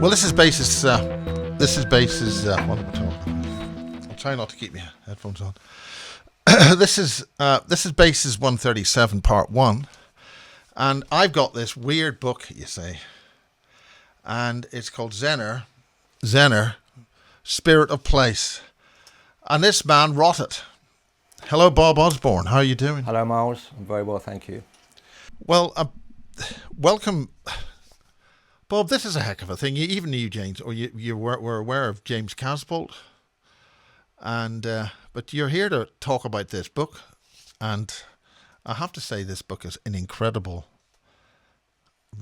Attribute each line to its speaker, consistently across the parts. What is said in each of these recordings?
Speaker 1: Well, this is basis. This is basis. What am I talking? I'll try not to keep my headphones on. This is basis 137, part 1, and I've got this weird book, you say, and it's called Zener, Spirit of Place, and this man wrote it. Hello, Bob Osborne. How are you doing?
Speaker 2: Hello, Miles. I'm very well, thank you.
Speaker 1: Well, welcome. Bob, this is a heck of a thing. You even knew James, or you were aware of James Casbolt, and but you're here to talk about this book, and I have to say this book is an incredible,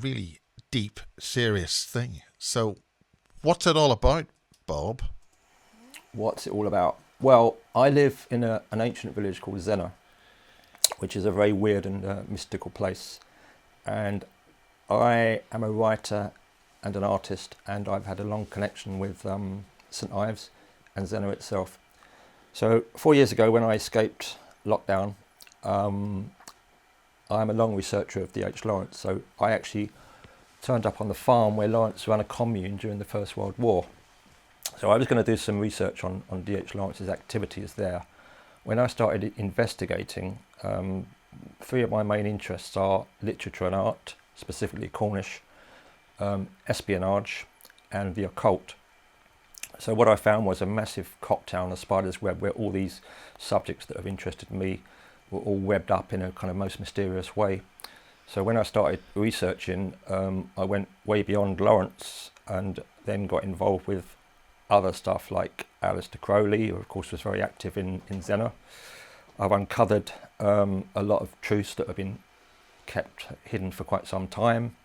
Speaker 1: really deep, serious thing. So, what's it all about, Bob?
Speaker 2: What's it all about? Well, I live in an ancient village called Zener, which is a very weird and mystical place, and I am a writer and an artist, and I've had a long connection with St Ives and Zener itself. So 4 years ago, when I escaped lockdown, I'm a long researcher of D.H.Lawrence, so I actually turned up on the farm where Lawrence ran a commune during the First World War. So I was going to do some research on D.H.Lawrence's activities there. When I started investigating, three of my main interests are literature and art, specifically Cornish, espionage, and the occult. So what I found was a massive cocktail, a spider's web, where all these subjects that have interested me were all webbed up in a kind of most mysterious way. So when I started researching, I went way beyond Lawrence and then got involved with other stuff like Aleister Crowley, who of course was very active in Zener. I've uncovered a lot of truths that have been kept hidden for quite some time.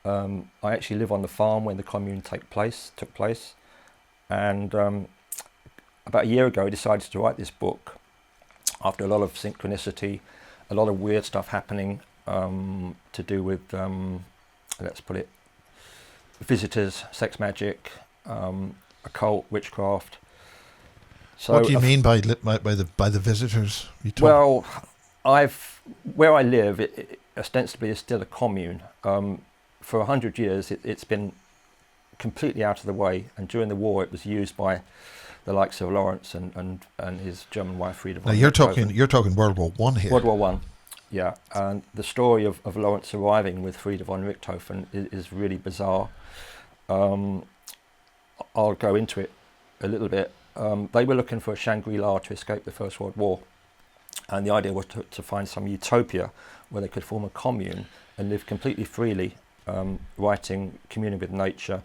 Speaker 2: I actually live on the farm when the commune took place, and about a year ago I decided to write this book after a lot of synchronicity, a lot of weird stuff happening to do with, let's put it, visitors, sex magic, occult, witchcraft. So
Speaker 1: what do you mean by the visitors?
Speaker 2: Well, where I live, it ostensibly is still a commune. For 100 years, it's been completely out of the way, and during the war, it was used by the likes of Lawrence and his German wife Frieda von
Speaker 1: Richthofen. Now you're talking World War One here.
Speaker 2: World War One, yeah. And the story of Lawrence arriving with Frieda von Richthofen is really bizarre. I'll go into it a little bit. They were looking for a Shangri-La to escape the First World War, and the idea was to find some utopia where they could form a commune and live completely freely, writing, communing with nature,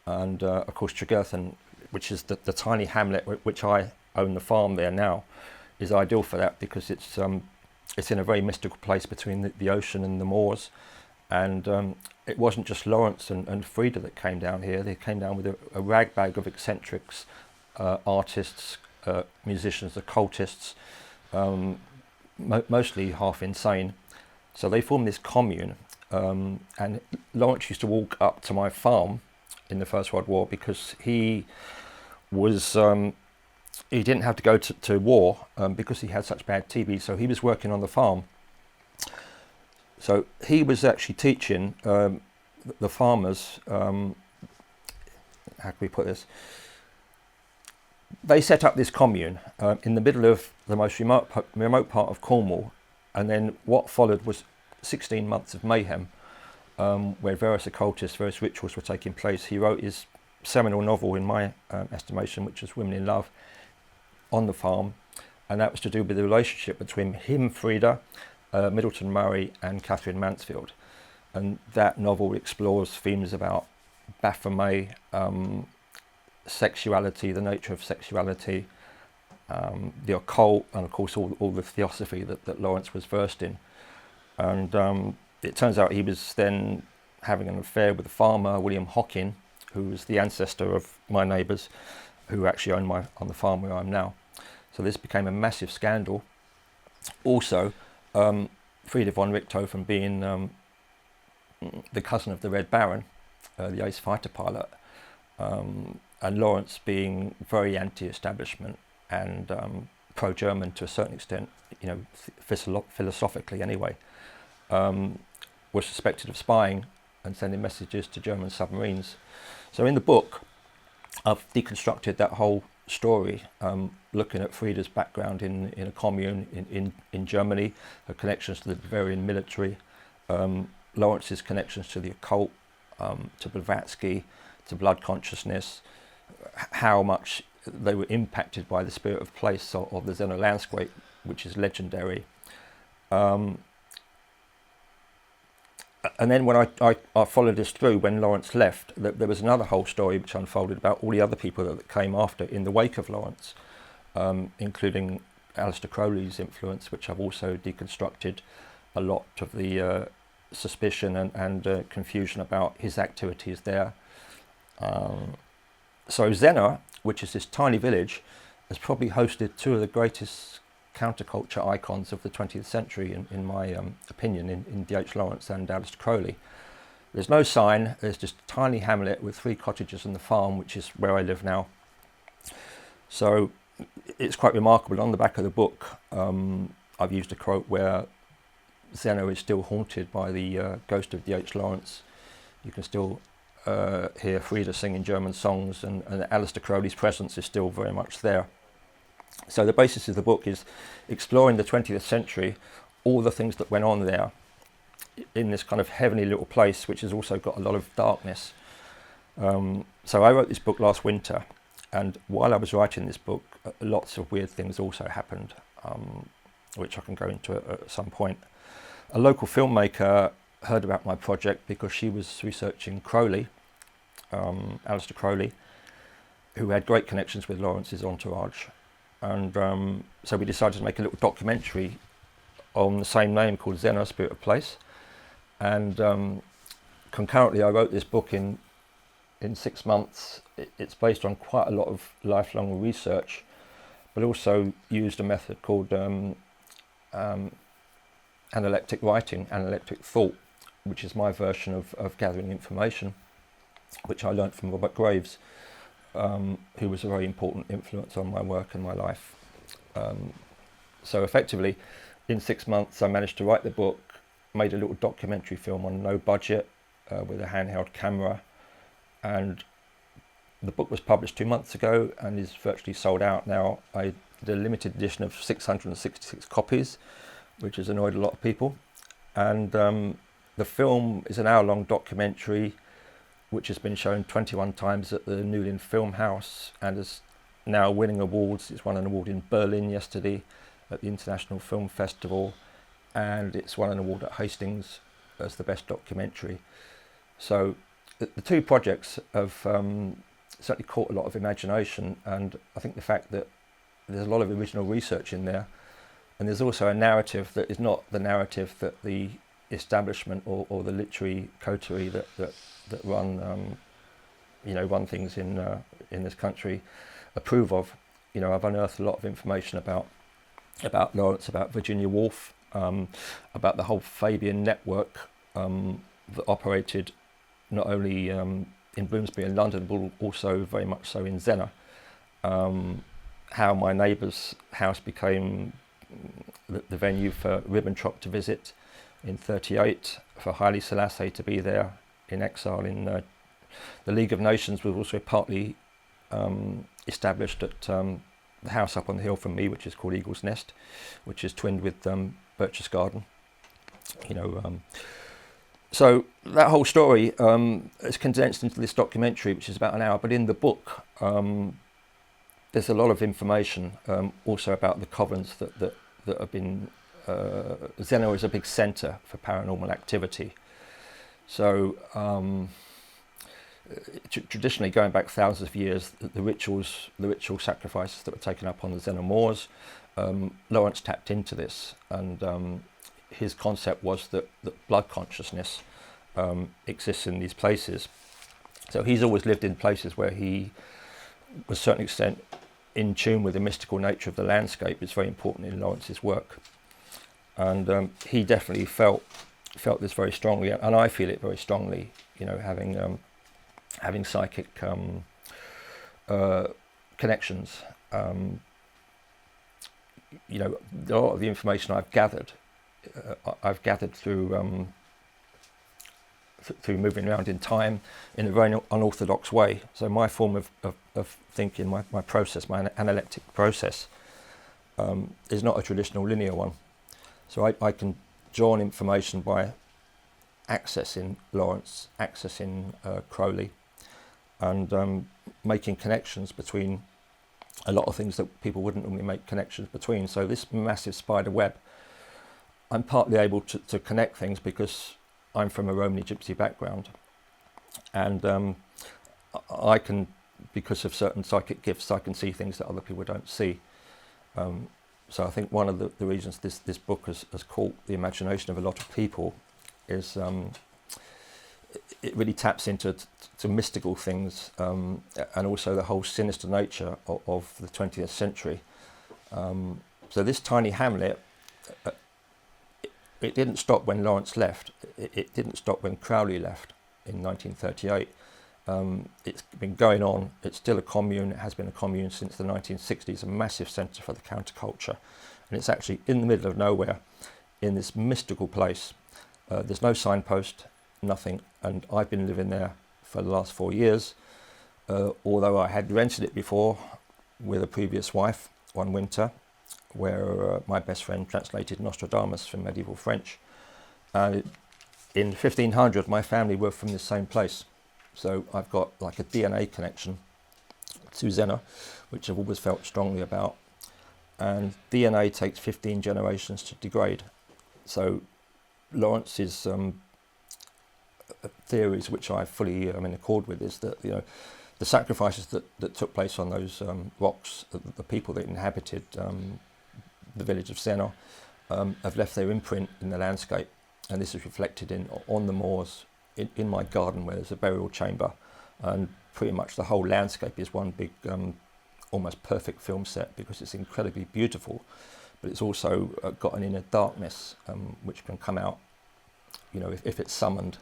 Speaker 2: and of course Tregerthen, which is the tiny hamlet which I own the farm there now, is ideal for that because it's in a very mystical place between the ocean and the moors, and it wasn't just Lawrence and Frieda that came down here. They came down with a ragbag of eccentrics, artists, musicians, occultists, mostly half insane. So they formed this commune, and Lawrence used to walk up to my farm in the First World War because he was he didn't have to go to war because he had such bad TB, so he was working on the farm. So he was actually teaching the farmers, how can we put this? They set up this commune in the middle of the most remote part of Cornwall, and then what followed was 16 months of mayhem, where various occultists, various rituals were taking place. He wrote his seminal novel, in my estimation, which was Women in Love, on the farm, and that was to do with the relationship between him, Frieda, Middleton Murray and Catherine Mansfield. And that novel explores themes about Baphomet, sexuality, the nature of sexuality, the occult, and of course all the theosophy that Lawrence was versed in. And it turns out he was then having an affair with a farmer, William Hockin, who was the ancestor of my neighbours, who actually owned on the farm where I am now. So this became a massive scandal. Also, Frieda von Richthofen being the cousin of the Red Baron, the ace fighter pilot, and Lawrence being very anti-establishment and pro-German to a certain extent, philosophically anyway, was suspected of spying and sending messages to German submarines. So in the book, I've deconstructed that whole story, looking at Frieda's background in a commune in Germany, her connections to the Bavarian military, Lawrence's connections to the occult, to Blavatsky, to blood consciousness, how much they were impacted by the spirit of place of the Zeno landscape, which is legendary. And then when I followed this through, when Lawrence left, there was another whole story which unfolded about all the other people that came after in the wake of Lawrence, including Aleister Crowley's influence, which I've also deconstructed a lot of the suspicion and confusion about his activities there. So Zena, which is this tiny village, has probably hosted two of the greatest counterculture icons of the 20th century, in my opinion, in D.H.Lawrence and Aleister Crowley. There's no sign, there's just a tiny hamlet with 3 cottages and the farm, which is where I live now. So it's quite remarkable. On the back of the book, I've used a quote where Zeno is still haunted by the ghost of D.H.Lawrence. You can still hear Frieda singing German songs, and Aleister Crowley's presence is still very much there. So the basis of the book is exploring the 20th century, all the things that went on there in this kind of heavenly little place, which has also got a lot of darkness. So I wrote this book last winter, and while I was writing this book, lots of weird things also happened, which I can go into at some point. A local filmmaker heard about my project because she was researching Crowley, Aleister Crowley, who had great connections with Lawrence's entourage. And so we decided to make a little documentary on the same name called Zeno, Spirit of Place. And concurrently, I wrote this book in 6 months. It's based on quite a lot of lifelong research, but also used a method called analectic writing, analectic thought, which is my version of gathering information, which I learnt from Robert Graves, who was a very important influence on my work and my life. So effectively, in 6 months, I managed to write the book, made a little documentary film on no budget with a handheld camera, and the book was published 2 months ago and is virtually sold out now. I did a limited edition of 666 copies, which has annoyed a lot of people. And the film is an hour-long documentary which has been shown 21 times at the Newlyn Film House and is now winning awards. It's won an award in Berlin yesterday at the International Film Festival, and it's won an award at Hastings as the best documentary. So the two projects have certainly caught a lot of imagination, and I think the fact that there's a lot of original research in there, and there's also a narrative that is not the narrative that the establishment or the literary coterie that run run things in this country approve of. I've unearthed a lot of information about Lawrence, about Virginia Woolf, about the whole Fabian network that operated not only in Bloomsbury and London, but also very much so in Zena. How my neighbour's house became the venue for Ribbentrop to visit in 1938, for Haile Selassie to be there in exile. In the League of Nations was also partly established at the house up on the hill from me, which is called Eagle's Nest, which is twinned with Birch's Garden. So that whole story is condensed into this documentary, which is about an hour. But in the book, there's a lot of information also about the covenants that have been. Zeno is a big centre for paranormal activity. So traditionally, going back thousands of years, the ritual sacrifices that were taken up on the Zeno moors, Lawrence tapped into this, and his concept was that blood consciousness exists in these places. So he's always lived in places where he was to a certain extent in tune with the mystical nature of the landscape. It's very important in Lawrence's work. And he definitely felt this very strongly, and I feel it very strongly. Having psychic connections. A lot of the information I've gathered through through moving around in time in a very unorthodox way. So my form of thinking, my process, my analytic process, is not a traditional linear one. So I can draw on information by accessing Lawrence, accessing Crowley, and making connections between a lot of things that people wouldn't normally make connections between. So this massive spider web, I'm partly able to connect things because I'm from a Romany Gypsy background, and I can, because of certain psychic gifts, I can see things that other people don't see. So I think one of the reasons this book has caught the imagination of a lot of people is it really taps into mystical things, and also the whole sinister nature of the 20th century. So this tiny hamlet, it didn't stop when Lawrence left. It didn't stop when Crowley left in 1938. It's been going on. It's still a commune. It has been a commune since the 1960s, a massive centre for the counterculture. And it's actually in the middle of nowhere, in this mystical place. There's no signpost, nothing. And I've been living there for the last 4 years, although I had rented it before with a previous wife one winter, where my best friend translated Nostradamus from medieval French. In 1500, my family were from the same place. So I've got like a DNA connection to Zena, which I've always felt strongly about. And DNA takes 15 generations to degrade. So Lawrence's theories, which I fully am in accord with, is that the sacrifices that took place on those rocks, the people that inhabited the village of Zena, have left their imprint in the landscape, and this is reflected on the moors, in my garden where there's a burial chamber, and pretty much the whole landscape is one big, almost perfect film set, because it's incredibly beautiful, but it's also got an inner darkness which can come out, if it's summoned.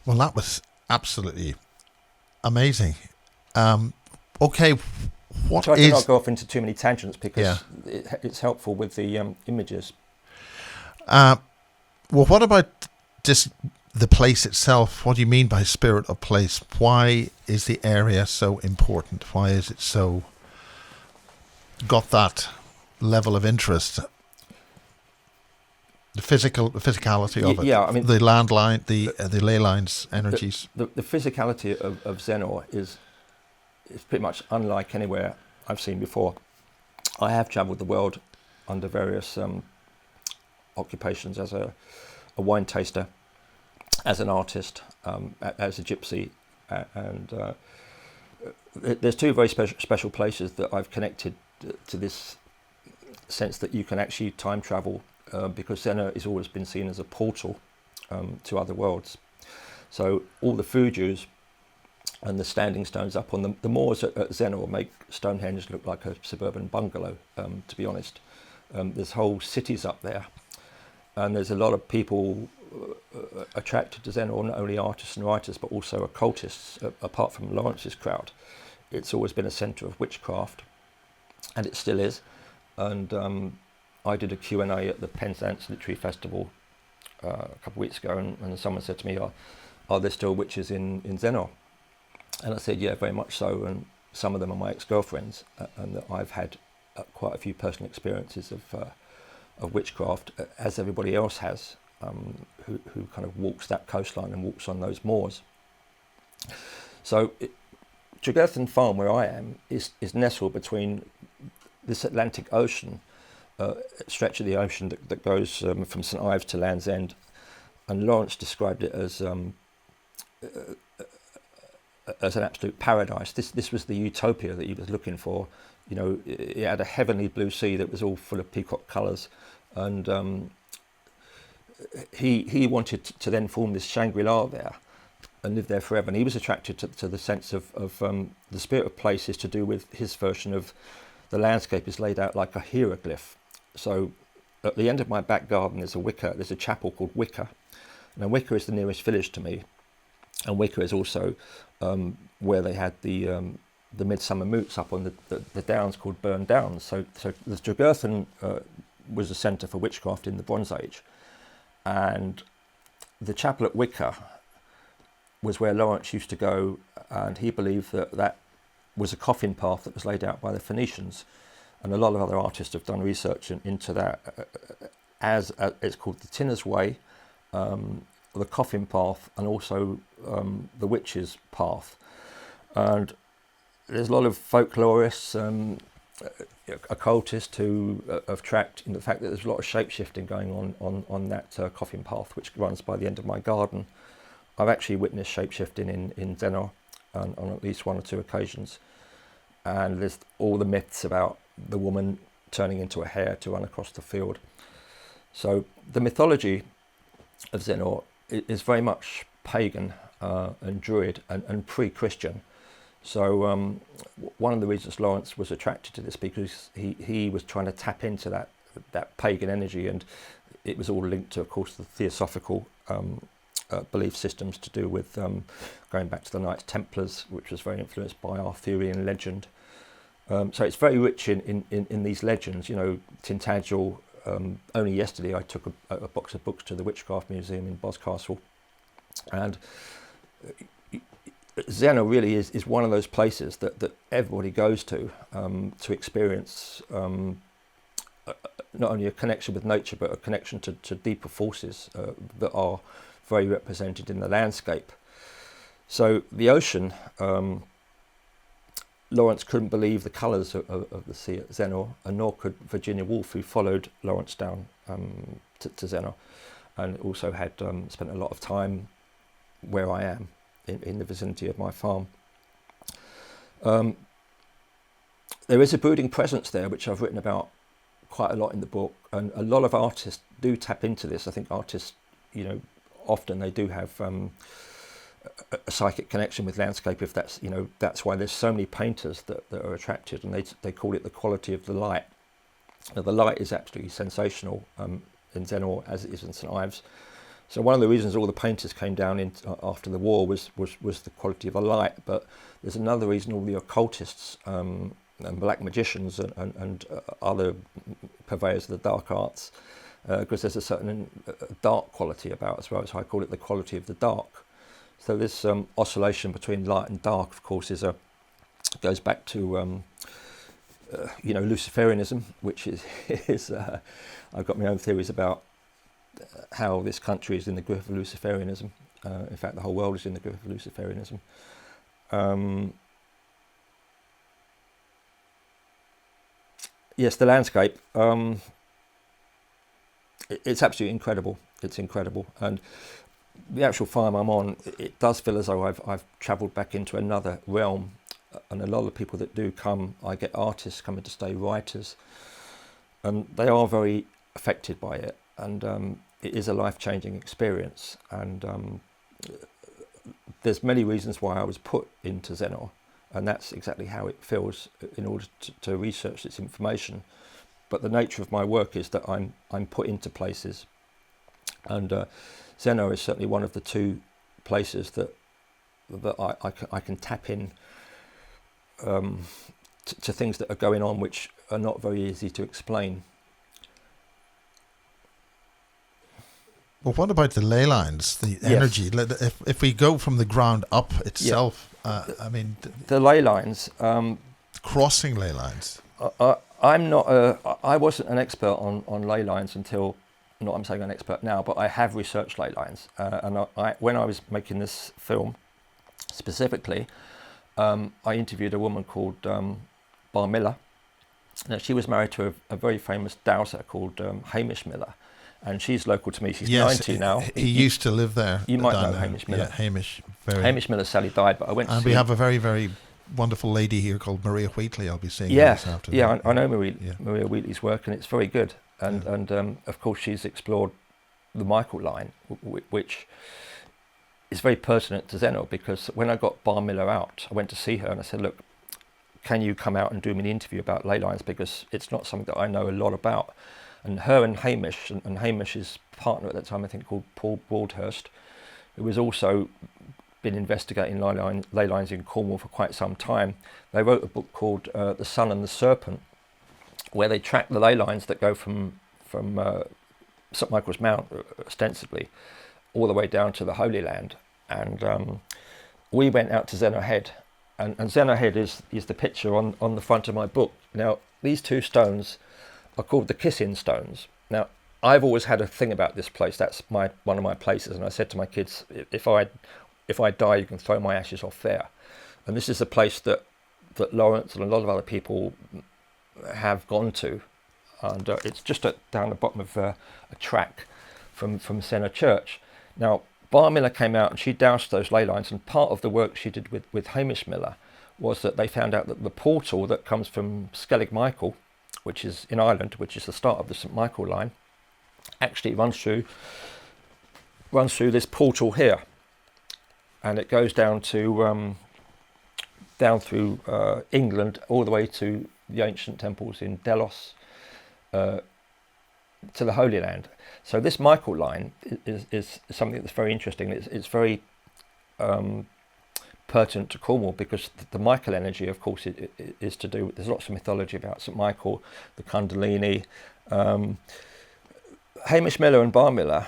Speaker 1: Well, that was absolutely amazing. Okay, what
Speaker 2: Try to
Speaker 1: is...
Speaker 2: not go off into too many tangents, because it's helpful with the images.
Speaker 1: Well, what about just the place itself? What do you mean by spirit of place? Why is the area so important? Why is it so got that level of interest? The physicality of it.
Speaker 2: Yeah, I mean,
Speaker 1: the landline, the ley lines, energies.
Speaker 2: The physicality of Zena is pretty much unlike anywhere I've seen before. I have travelled the world under various occupations, as a wine taster, as an artist, as a gypsy, and there's two very special places that I've connected to this sense that you can actually time travel, because Zena has always been seen as a portal to other worlds. So all the Fujus and the standing stones up on the moors at Zena will make Stonehenge look like a suburban bungalow, to be honest. There's whole cities up there, and there's a lot of people attracted to Zena, not only artists and writers, but also occultists, apart from Lawrence's crowd. It's always been a centre of witchcraft, and it still is. And I did a Q&A at the Penzance Literary Festival a couple of weeks ago, and someone said to me, are there still witches in Zena? And I said, yeah, very much so, and some of them are my ex-girlfriends, and that I've had quite a few personal experiences of witchcraft, as everybody else has, who kind of walks that coastline and walks on those moors. So Tregerthen Farm, where I am, is nestled between this Atlantic Ocean, stretch of the ocean that goes from St Ives to Land's End, and Lawrence described it as an absolute paradise. This was the utopia that he was looking for. It had a heavenly blue sea that was all full of peacock colours, and he wanted to then form this Shangri-La there and live there forever. And he was attracted to the sense of the spirit of place is to do with his version of the landscape is laid out like a hieroglyph. So at the end of my back garden there's a chapel called Wicker. Now Wicker is the nearest village to me, and Wicker is also where they had the midsummer moots up on the downs called Burn Downs. So the Tregerthen was a centre for witchcraft in the Bronze Age, and the chapel at Wicker was where Lawrence used to go, and he believed that that was a coffin path that was laid out by the Phoenicians. And a lot of other artists have done research into that, as it's called the Tinner's Way, the coffin path, and also the witch's path. And there's a lot of folklorists, occultists who have tracked in the fact that there's a lot of shape-shifting going on that coffin path, which runs by the end of my garden. I've actually witnessed shape-shifting in Zennor on at least one or two occasions. And there's all the myths about the woman turning into a hare to run across the field. So the mythology of Zennor is very much pagan and druid and pre-Christian. So one of the reasons Lawrence was attracted to this, because he was trying to tap into that pagan energy, and it was all linked to, of course, the theosophical belief systems to do with going back to the Knights Templars, which was very influenced by Arthurian legend. So it's very rich in these legends. You know, Tintagel. Only yesterday I took a box of books to the Witchcraft Museum in Boscastle, and Zennor really is one of those places that everybody goes to experience not only a connection with nature, but a connection to deeper forces that are very represented in the landscape. So the ocean, Lawrence couldn't believe the colours of the sea at Zennor, and nor could Virginia Woolf, who followed Lawrence down to Zennor, and also had spent a lot of time where I am, in the vicinity of my farm. There is a brooding presence there, which I've written about quite a lot in the book, and a lot of artists do tap into this. I think artists, you know, often they do have a psychic connection with landscape. If that's, you know, that's why there's so many painters that are attracted, and they call it the quality of the light. Now, the light is absolutely sensational in Zennor, as it is in St Ives. So one of the reasons all the painters came down in after the war was the quality of the light. But there's another reason all the occultists and black magicians and other purveyors of the dark arts, because there's a certain dark quality about it as well. So I call it the quality of the dark. So this oscillation between light and dark, of course, goes back to you know, Luciferianism, which is I've got my own theories about how this country is in the grip of Luciferianism. In fact, the whole world is in the grip of Luciferianism. Yes, the landscape. It's absolutely incredible. It's incredible, and the actual farm I'm on, it does feel as though I've travelled back into another realm. And a lot of people that do come, I get artists coming to stay, writers, and they are very affected by it. And it is a life-changing experience. And there's many reasons why I was put into Zennor, and that's exactly how it feels in order to research this information. But the nature of my work is that I'm put into places, and Zennor is certainly one of the two places that I can tap in to things that are going on which are not very easy to explain.
Speaker 1: Well, what about the ley lines, the energy? If we go from the ground up itself, I mean...
Speaker 2: The ley lines...
Speaker 1: crossing ley lines.
Speaker 2: I wasn't an expert on ley lines until... Not I'm saying I'm an expert now, but I have researched ley lines. And when I was making this film, specifically, I interviewed a woman called Bar Miller. Now, she was married to a very famous dowser called Hamish Miller, and she's local to me. She's 90 now.
Speaker 1: He used to live there.
Speaker 2: You might know Hamish Miller.
Speaker 1: Yeah, Hamish.
Speaker 2: Hamish Miller sadly died, but I went to see...
Speaker 1: And we have a very, very wonderful lady here called Maria Wheatley. I'll be seeing
Speaker 2: this
Speaker 1: afternoon.
Speaker 2: Yeah, I know Maria Wheatley's work, and it's very good. And of course, she's explored the Michael line, which is very pertinent to Zennor, because when I got Bar Miller out, I went to see her and I said, look, can you come out and do me an interview about ley lines, because it's not something that I know a lot about. And her and Hamish, and Hamish's partner at that time, I think, called Paul Broadhurst, who was also been investigating ley lines in Cornwall for quite some time. They wrote a book called The Sun and the Serpent, where they track the ley lines that go from St Michael's Mount, ostensibly, all the way down to the Holy Land. And we went out to Zennor Head. And Zennor Head is the picture on the front of my book. Now, these two stones are called the Kissing Stones. Now, I've always had a thing about this place. That's one of my places. And I said to my kids, if I die, you can throw my ashes off there. And this is a place that Lawrence and a lot of other people have gone to. And it's just down the bottom of a track from Zennor Church. Now, Bar Miller came out and she doused those ley lines, and part of the work she did with Hamish Miller was that they found out that the portal that comes from Skellig Michael, which is in Ireland, which is the start of the St Michael line, actually runs through this portal here, and it goes down to down through England all the way to the ancient temples in Delos, to the Holy Land. So this Michael line is something that's very interesting. It's very pertinent to Cornwall, because the Michael energy, of course, is to do with, there's lots of mythology about St Michael, the Kundalini. Hamish Miller and Bar Miller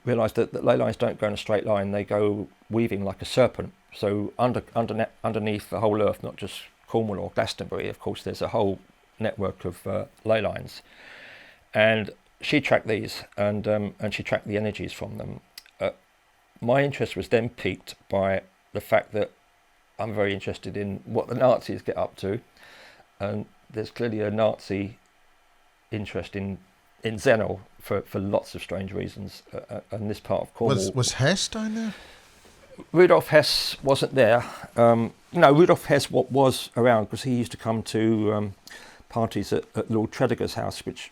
Speaker 2: realised that ley lines don't go in a straight line, they go weaving like a serpent. So underneath the whole earth, not just Cornwall or Glastonbury, of course, there's a whole network of ley lines. And she tracked these, and she tracked the energies from them. My interest was then piqued by the fact that I'm very interested in what the Nazis get up to, and there's clearly a Nazi interest in Zennor for lots of strange reasons, and this part of Cornwall.
Speaker 1: Was Hess down there?
Speaker 2: Rudolf Hess wasn't there. No, Rudolf Hess was around, because he used to come to parties at Lord Tregerthen's house, which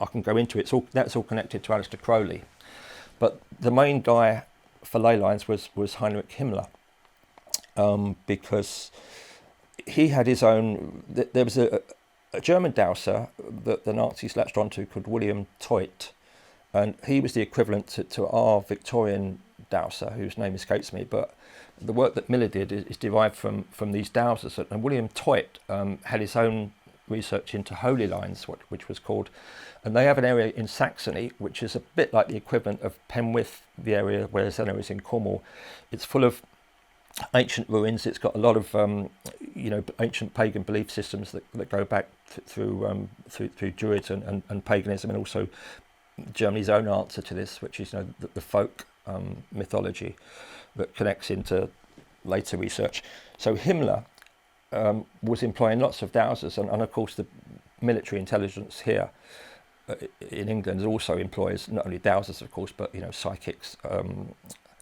Speaker 2: I can go into. That's all connected to Aleister Crowley. But the main guy for ley lines was Heinrich Himmler, because he had his own. There was a German dowser that the Nazis latched onto called William Teut, and he was the equivalent to our Victorian dowser, whose name escapes me. But the work that Miller did is derived from these dowsers, and William Teut had his own research into holy lines, which was called, and they have an area in Saxony which is a bit like the equivalent of Penwith, the area where Zennor is in Cornwall. It's full of ancient ruins. It's got a lot of ancient pagan belief systems that go back through Druidism and paganism, and also Germany's own answer to this, which is the folk mythology that connects into later research. So Himmler was employing lots of dowsers, and of course the military intelligence here in England also employs not only dowsers, of course, but psychics,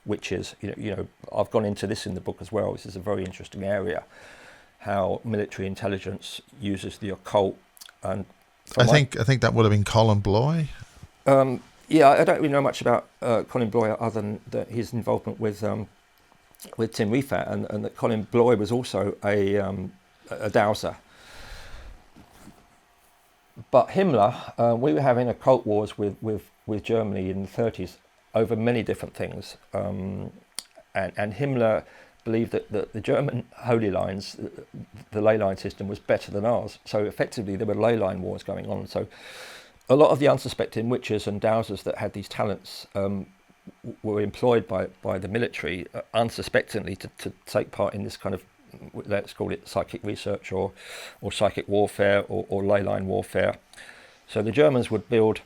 Speaker 2: witches. I've gone into this in the book as well. This is a very interesting area, how military intelligence uses the occult. And
Speaker 1: I think that would have been Colin Bloy.
Speaker 2: Yeah, I don't really know much about Colin Bloy other than his involvement with Tim Refat, and that Colin Bloy was also a dowser. But Himmler, we were having occult wars with Germany in the 30s over many different things, and Himmler believed that the German holy lines, the ley line system, was better than ours. So effectively there were ley line wars going on. So a lot of the unsuspecting witches and dowsers that had these talents were employed by the military unsuspectingly to take part in this kind of, let's call it psychic research or psychic warfare or ley line warfare. So the Germans would build,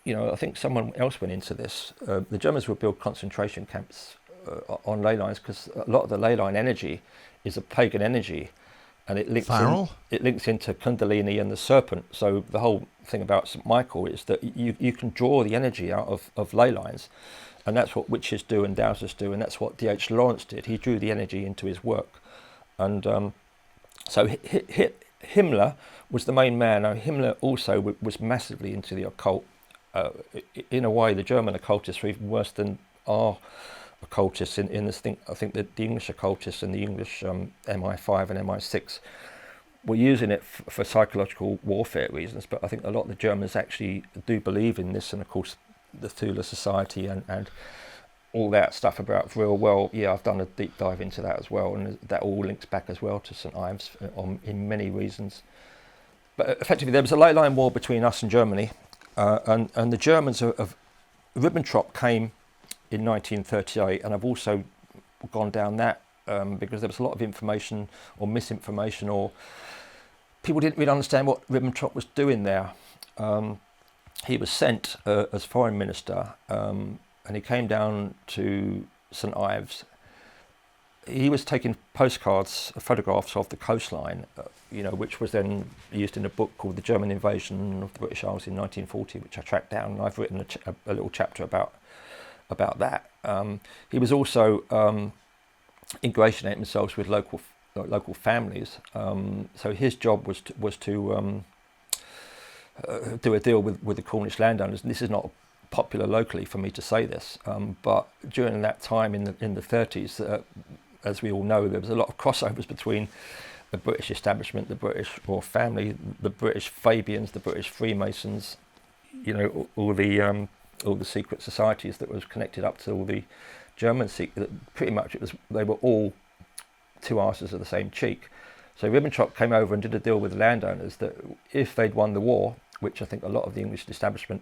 Speaker 2: I think someone else went into this, the Germans would build concentration camps on ley lines, because a lot of the ley line energy is a pagan energy, and it links into Kundalini and the serpent. So the whole thing about St Michael is that you can draw the energy out of ley lines, and that's what witches do and dowsers do, and that's what D.H.Lawrence did. He drew the energy into his work, and so Himmler was the main man. Now Himmler also was massively into the occult. In a way, the German occultists were even worse than our occultists in this thing. I think that the English occultists and the English MI5 and MI6 were using it for psychological warfare reasons, but I think a lot of the Germans actually do believe in this, and of course the Thule Society and all that stuff about Vril. Well, yeah, I've done a deep dive into that as well, and that all links back as well to St Ives in many reasons. But effectively there was a ley line war between us and Germany, and the Germans have Ribbentrop came in 1938, and I've also gone down that because there was a lot of information or misinformation, or people didn't really understand what Ribbentrop was doing there. He was sent as foreign minister, and he came down to St Ives. He was taking postcards, photographs of the coastline, which was then used in a book called The German Invasion of the British Isles in 1940, which I tracked down, and I've written a little chapter about that. He was also ingratiating himself with local families. So his job was to do a deal with the Cornish landowners. And this is not popular locally for me to say this, but during that time in the 30s, as we all know, there was a lot of crossovers between the British establishment, the British royal family, the British Fabians, the British Freemasons, all the secret societies that was connected up to all the German secret. Pretty much they were all two arses of the same cheek. So Ribbentrop came over and did a deal with the landowners that if they'd won the war, which I think a lot of the English establishment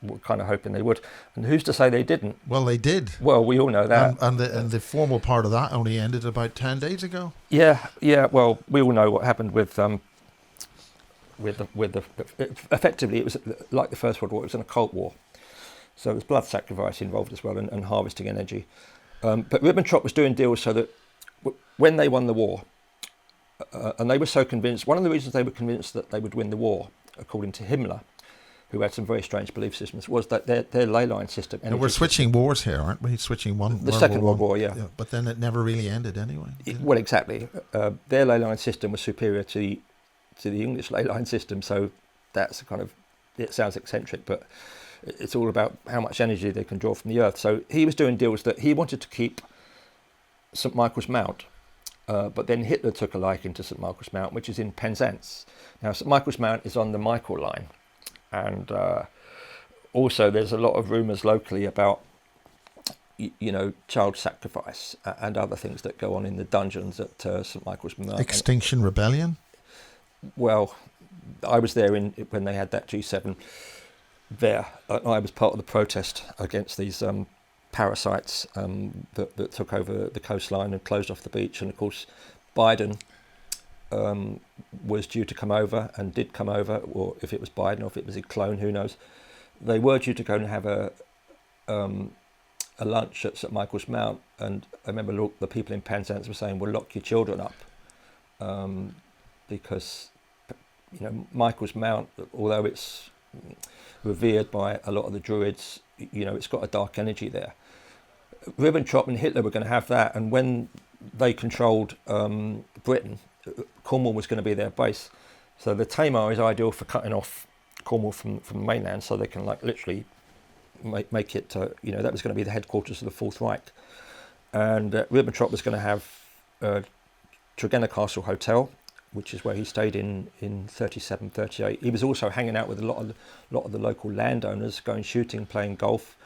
Speaker 2: were kind of hoping they would, and who's to say they didn't?
Speaker 1: Well, they did.
Speaker 2: Well, we all know that.
Speaker 1: And the formal part of that only ended about 10 days ago.
Speaker 2: Yeah. Well, we all know what happened with effectively it was like the First World War. It was an occult war, so there was blood sacrifice involved as well, and harvesting energy. But Ribbentrop was doing deals so that when they won the war, and they were so convinced, one of the reasons they were convinced that they would win the war, according to Himmler, who had some very strange belief systems, was that their ley line system...
Speaker 1: And we're switching wars here, aren't we? Switching one...
Speaker 2: The Second World War, yeah.
Speaker 1: But then it never really ended anyway.
Speaker 2: Well, exactly. Their ley line system was superior to the English ley line system, so that's kind of... It sounds eccentric, but it's all about how much energy they can draw from the earth. So he was doing deals that he wanted to keep St Michael's Mount, but then Hitler took a liking to St Michael's Mount, which is in Penzance. Now, St Michael's Mount is on the Michael line, and also there's a lot of rumours locally about, child sacrifice and other things that go on in the dungeons at St Michael's Mount.
Speaker 1: Extinction Rebellion?
Speaker 2: Well, I was there when they had that G7 there. I was part of the protest against these parasites that took over the coastline and closed off the beach. And of course, Biden was due to come over and did come over, or if it was Biden or if it was a clone, who knows. They were due to go and have a lunch at St Michael's Mount, and I remember the people in Penzance were saying, "Well, lock your children up," because Michael's Mount, although it's revered by a lot of the Druids, it's got a dark energy there. Ribbentrop and Hitler were going to have that, and when they controlled Britain, Cornwall was going to be their base. So the Tamar is ideal for cutting off Cornwall from the mainland, so they can literally make it. That was going to be the headquarters of the Fourth Reich, and Ribbentrop was going to have Tregerthen Castle Hotel, which is where he stayed in 37, 38. He was also hanging out with a lot of the local landowners, going shooting, playing golf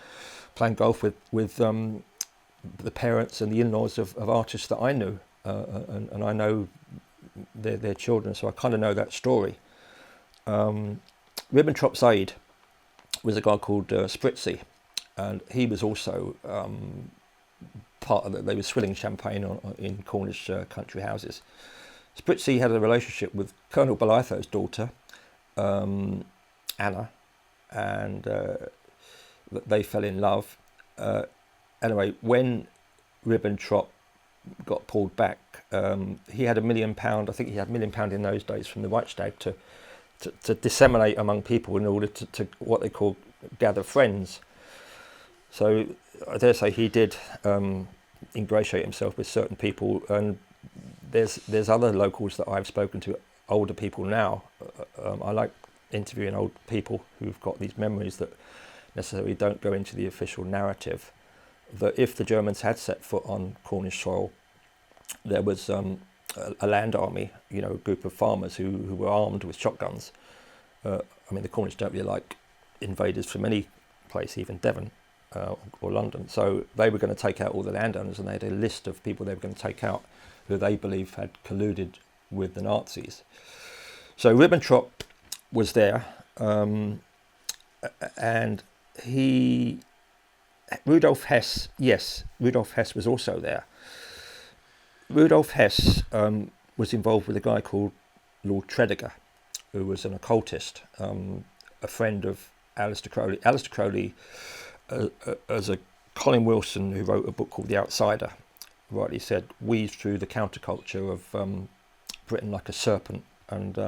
Speaker 2: with the parents and the in-laws of artists that I knew, and I know their children, so I kind of know that story. Ribbentrop's aide was a guy called Spritzy, and he was also part of it. They were swilling champagne in Cornish country houses. Spritzy had a relationship with Colonel Belitho's daughter, Anna, and they fell in love. Anyway, when Ribbentrop got pulled back, he had £1 million. I think he had £1 million in those days from the Reichstag to disseminate among people in order to what they call gather friends. So I dare say he did ingratiate himself with certain people, and there's other locals that I've spoken to, older people now. I like interviewing old people who've got these memories that necessarily don't go into the official narrative, that if the Germans had set foot on Cornish soil, there was a land army, a group of farmers who were armed with shotguns. The Cornish don't really like invaders from any place, even Devon or London. So they were going to take out all the landowners, and they had a list of people they were going to take out who they believe had colluded with the Nazis. So Ribbentrop was there, and Rudolf Hess, yes, Rudolf Hess was also there. Rudolf Hess was involved with a guy called Lord Tregerthen, who was an occultist, a friend of Aleister Crowley. Aleister Crowley, as a Colin Wilson, who wrote a book called The Outsider, rightly said, weaved through the counterculture of Britain like a serpent. And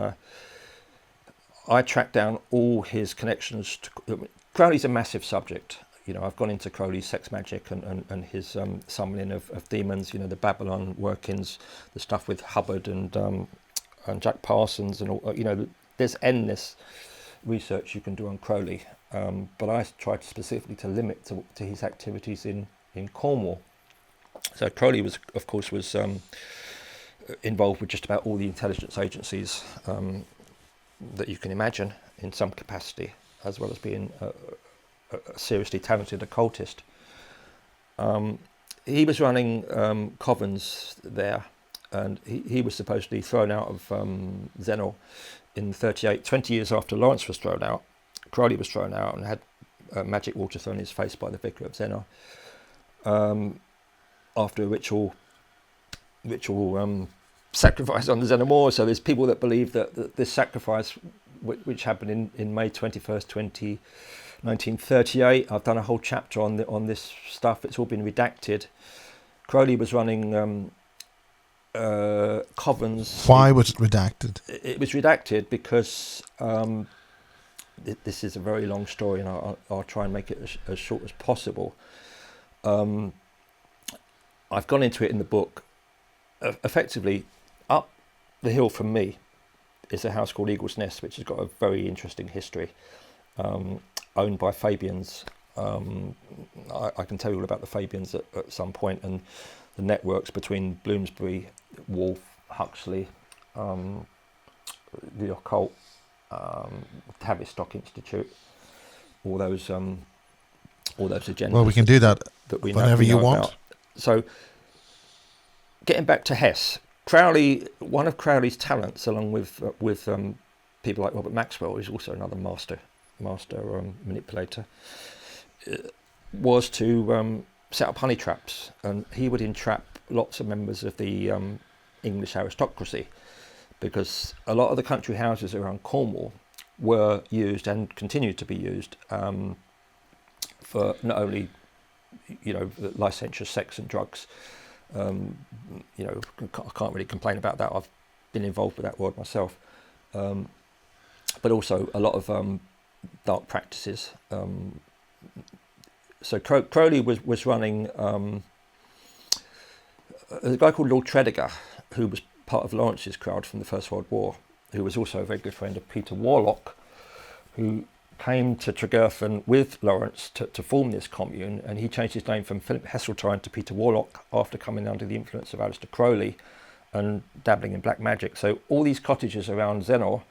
Speaker 2: I tracked down all his connections to Crowley's a massive subject. You know, I've gone into Crowley's sex magic and his summoning of demons. You know, the Babylon workings, the stuff with Hubbard and Jack Parsons, and all. You know, there's endless research you can do on Crowley. But I tried specifically to limit to his activities in Cornwall. So Crowley was, of course, involved with just about all the intelligence agencies that you can imagine in some capacity, as well as being a seriously talented occultist. He was running covens there, and he was supposedly thrown out of Zennor in 38, 20 years after Lawrence was thrown out. Crowley was thrown out and had magic water thrown in his face by the vicar of Zennor after a ritual sacrifice on the Zennor Moor. So there's people that believe that this sacrifice, which happened in May 21st, 1938. I've done a whole chapter on this stuff. It's all been redacted. Crowley was running covens.
Speaker 1: Why was it redacted?
Speaker 2: It was redacted because this is a very long story, and I'll try and make it as short as possible. I've gone into it in the book. Effectively, up the hill from me is a house called Eagle's Nest, which has got a very interesting history. Owned by Fabians. I can tell you all about the Fabians at some point, and the networks between Bloomsbury, Wolfe, Huxley, the occult, Tavistock Institute, all those agendas.
Speaker 1: Well, we can do that
Speaker 2: we
Speaker 1: whenever you want.
Speaker 2: About. So, getting back to Hess, Crowley, one of Crowley's talents, along with people like Robert Maxwell, who's also another master manipulator, was to set up honey traps, and he would entrap lots of members of the English aristocracy, because a lot of the country houses around Cornwall were used and continued to be used for not only, you know, licentious sex and drugs. You know, I can't really complain about that. I've been involved with that world myself, but also a lot of dark practices. So Crowley was running a guy called Lord Tregerthen, who was part of Lawrence's crowd from the First World War, who was also a very good friend of Peter Warlock, who came to Tregerthen with Lawrence to form this commune, and he changed his name from Philip Heseltine to Peter Warlock after coming under the influence of Aleister Crowley and dabbling in black magic. So all these cottages around Zennor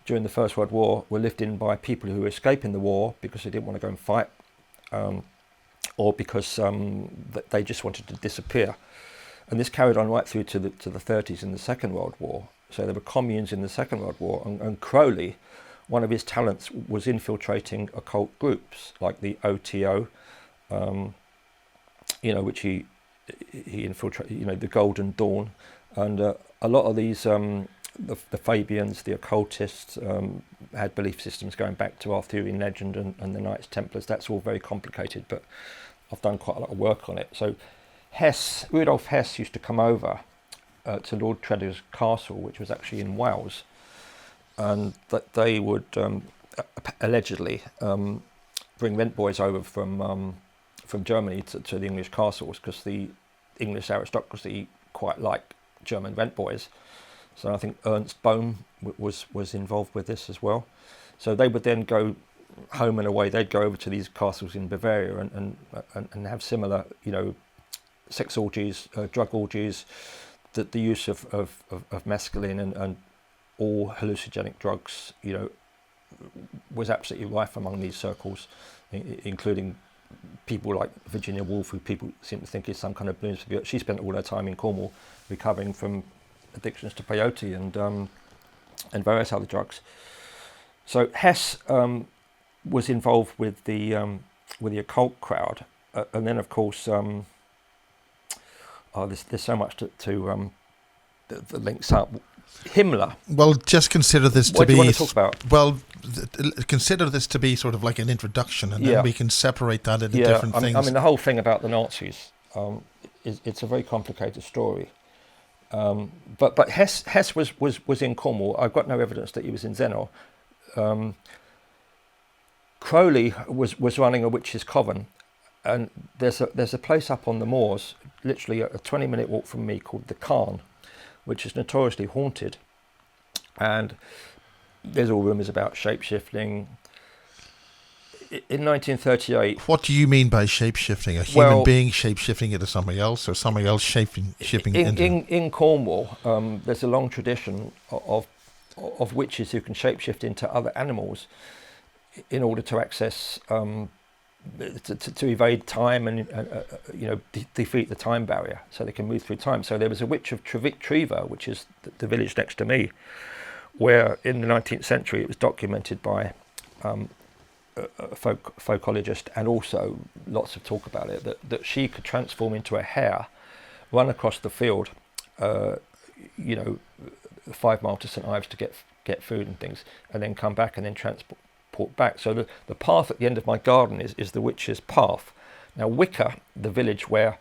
Speaker 2: during the First World War were lived in by people who were escaping the war because they didn't want to go and fight, or because they just wanted to disappear. And this carried on right through to the 30s in the Second World War. So there were communes in the Second World War, and Crowley, one of his talents was infiltrating occult groups like the OTO, you know, which he infiltrated, you know, the Golden Dawn, and a lot of these the Fabians, the occultists, had belief systems going back to Arthurian legend and the Knights Templars. That's all very complicated, but I've done quite a lot of work on it. So Rudolf Hess used to come over to Lord Tregerthen's castle, which was actually in Wales, and that they would allegedly bring rent boys over from Germany to the English castles, because the English aristocracy quite like German rent boys. So I think Ernst Bohm was involved with this as well. So they would then go home and away. They'd go over to these castles in Bavaria and have similar, you know, sex orgies, drug orgies, the use of mescaline and all hallucinogenic drugs, you know, was absolutely rife among these circles, including people like Virginia Woolf, who people seem to think is some kind of Bloomsbury. She spent all her time in Cornwall recovering from addictions to peyote and various other drugs. So Hess was involved with the occult crowd, and then of course, there's so much that links up. Himmler.
Speaker 1: Well, just consider this to
Speaker 2: What
Speaker 1: be.
Speaker 2: do you want to talk about?
Speaker 1: Well, consider this to be sort of like an introduction, and then we can separate that into different things.
Speaker 2: I mean, the whole thing about the Nazis, it's a very complicated story. But Hess was in Cornwall. I've got no evidence that he was in Zennor. Crowley was running a witches' coven, and there's a place up on the moors, literally a 20-minute walk from me, called the Carn, which is notoriously haunted, and there's all rumours about shape-shifting. In 1938...
Speaker 1: What do you mean by shape-shifting? A human being shape-shifting into somebody else, or somebody else shifting into...
Speaker 2: In Cornwall, there's a long tradition of witches who can shape-shift into other animals in order to access... to evade time and defeat the time barrier, so they can move through time. So there was a witch of Tregerthen, which is the village next to me, where in the 19th century it was documented by a folkologist, and also lots of talk about it, that she could transform into a hare, run across the field, 5 miles to St Ives to get food and things, and then come back and then transport back. So the path at the end of my garden is the witch's path. Now Wicker, the village where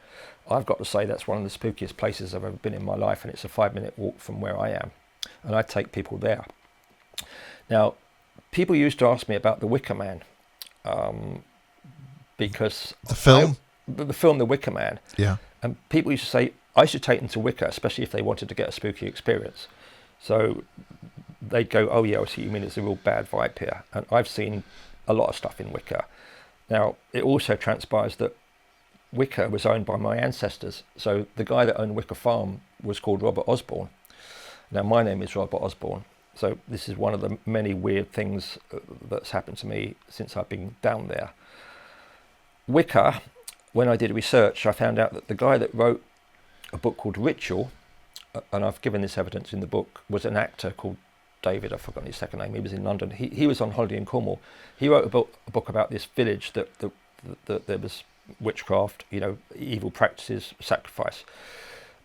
Speaker 2: I've got to say that's one of the spookiest places I've ever been in my life, and it's a 5-minute walk from where I am, and I take people there. Now people used to ask me about the Wicker Man, because
Speaker 1: the film
Speaker 2: The Wicker Man, and people used to say I should take them to Wicker, especially if they wanted to get a spooky experience. So they'd go, oh yeah, I see what you mean, it's a real bad vibe here. And I've seen a lot of stuff in Wicker. Now, it also transpires that Wicker was owned by my ancestors. So the guy that owned Wicker Farm was called Robert Osborne. Now, my name is Robert Osborne. So this is one of the many weird things that's happened to me since I've been down there. Wicker, when I did research, I found out that the guy that wrote a book called Ritual, and I've given this evidence in the book, was an actor called David, I've forgotten his second name. He was in London. He was on holiday in Cornwall. He wrote a book about this village that there was witchcraft, evil practices, sacrifice,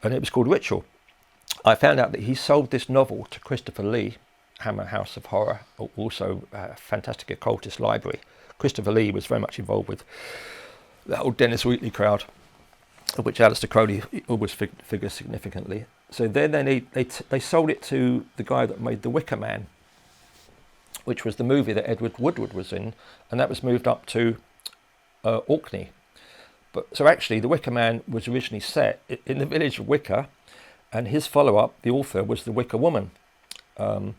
Speaker 2: and it was called Ritual. I found out that he sold this novel to Christopher Lee, Hammer House of Horror, also a fantastic occultist library. Christopher Lee was very much involved with the whole Dennis Wheatley crowd, of which Aleister Crowley always figures significantly. So then they sold it to the guy that made The Wicker Man, which was the movie that Edward Woodward was in, and that was moved up to Orkney. But so actually, The Wicker Man was originally set in the village of Wicker, and his follow-up, the author, was The Wicker Woman. So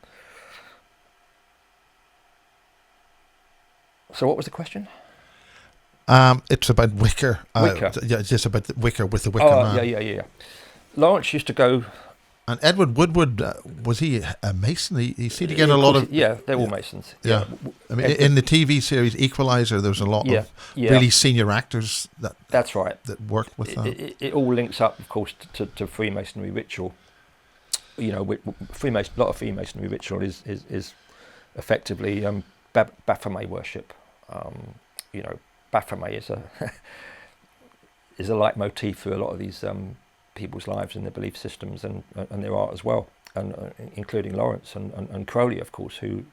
Speaker 2: what was the question?
Speaker 1: It's about Wicker. Just about the Wicker with the Wicker Man.
Speaker 2: Yeah. Lawrence used to go...
Speaker 1: And Edward Woodward, was he a Mason? He seemed to get a lot of...
Speaker 2: Yeah, they're all Masons.
Speaker 1: Yeah. I mean, in the TV series Equalizer, there was a lot of really senior actors
Speaker 2: that's right.
Speaker 1: that worked with them.
Speaker 2: It all links up, of course, to Freemasonry ritual. A lot of Freemasonry ritual is effectively Baphomet worship. Baphomet is a leitmotif through a lot of these people's lives and their belief systems and their art as well, and including Lawrence and Crowley, of course, who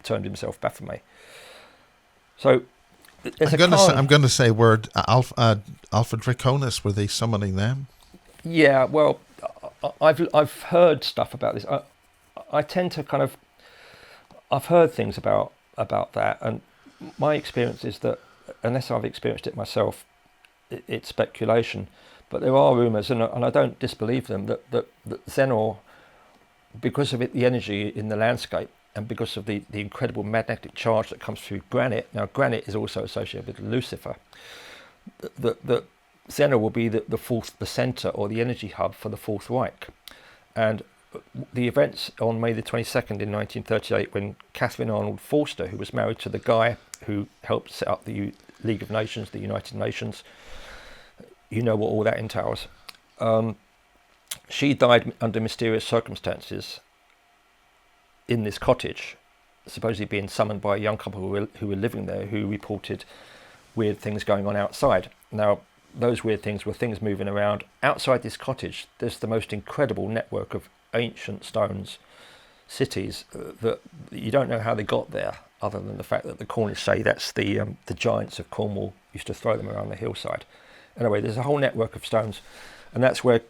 Speaker 2: turned himself Baphomet. So
Speaker 1: I'm going to say word Alpha Draconis. Were they summoning them?
Speaker 2: Yeah, well, I've heard stuff about this. I tend to I've heard things about that, and my experience is that unless I've experienced it myself, it's speculation. But there are rumours, and I don't disbelieve them, that Zennor, because of the energy in the landscape and because of the incredible magnetic charge that comes through granite. Now, granite is also associated with Lucifer. That Zennor will be the centre or the energy hub for the Fourth Reich. And the events on May the 22nd in 1938, when Catherine Arnold Forster, who was married to the guy who helped set up the League of Nations, the United Nations, you know what all that entails. She died under mysterious circumstances in this cottage, supposedly being summoned by a young couple who were living there, who reported weird things going on outside. Now, those weird things were things moving around. Outside this cottage, there's the most incredible network of ancient stones, cities, that you don't know how they got there, other than the fact that the Cornish say that's the giants of Cornwall used to throw them around the hillside. Anyway, there's a whole network of stones, and that's where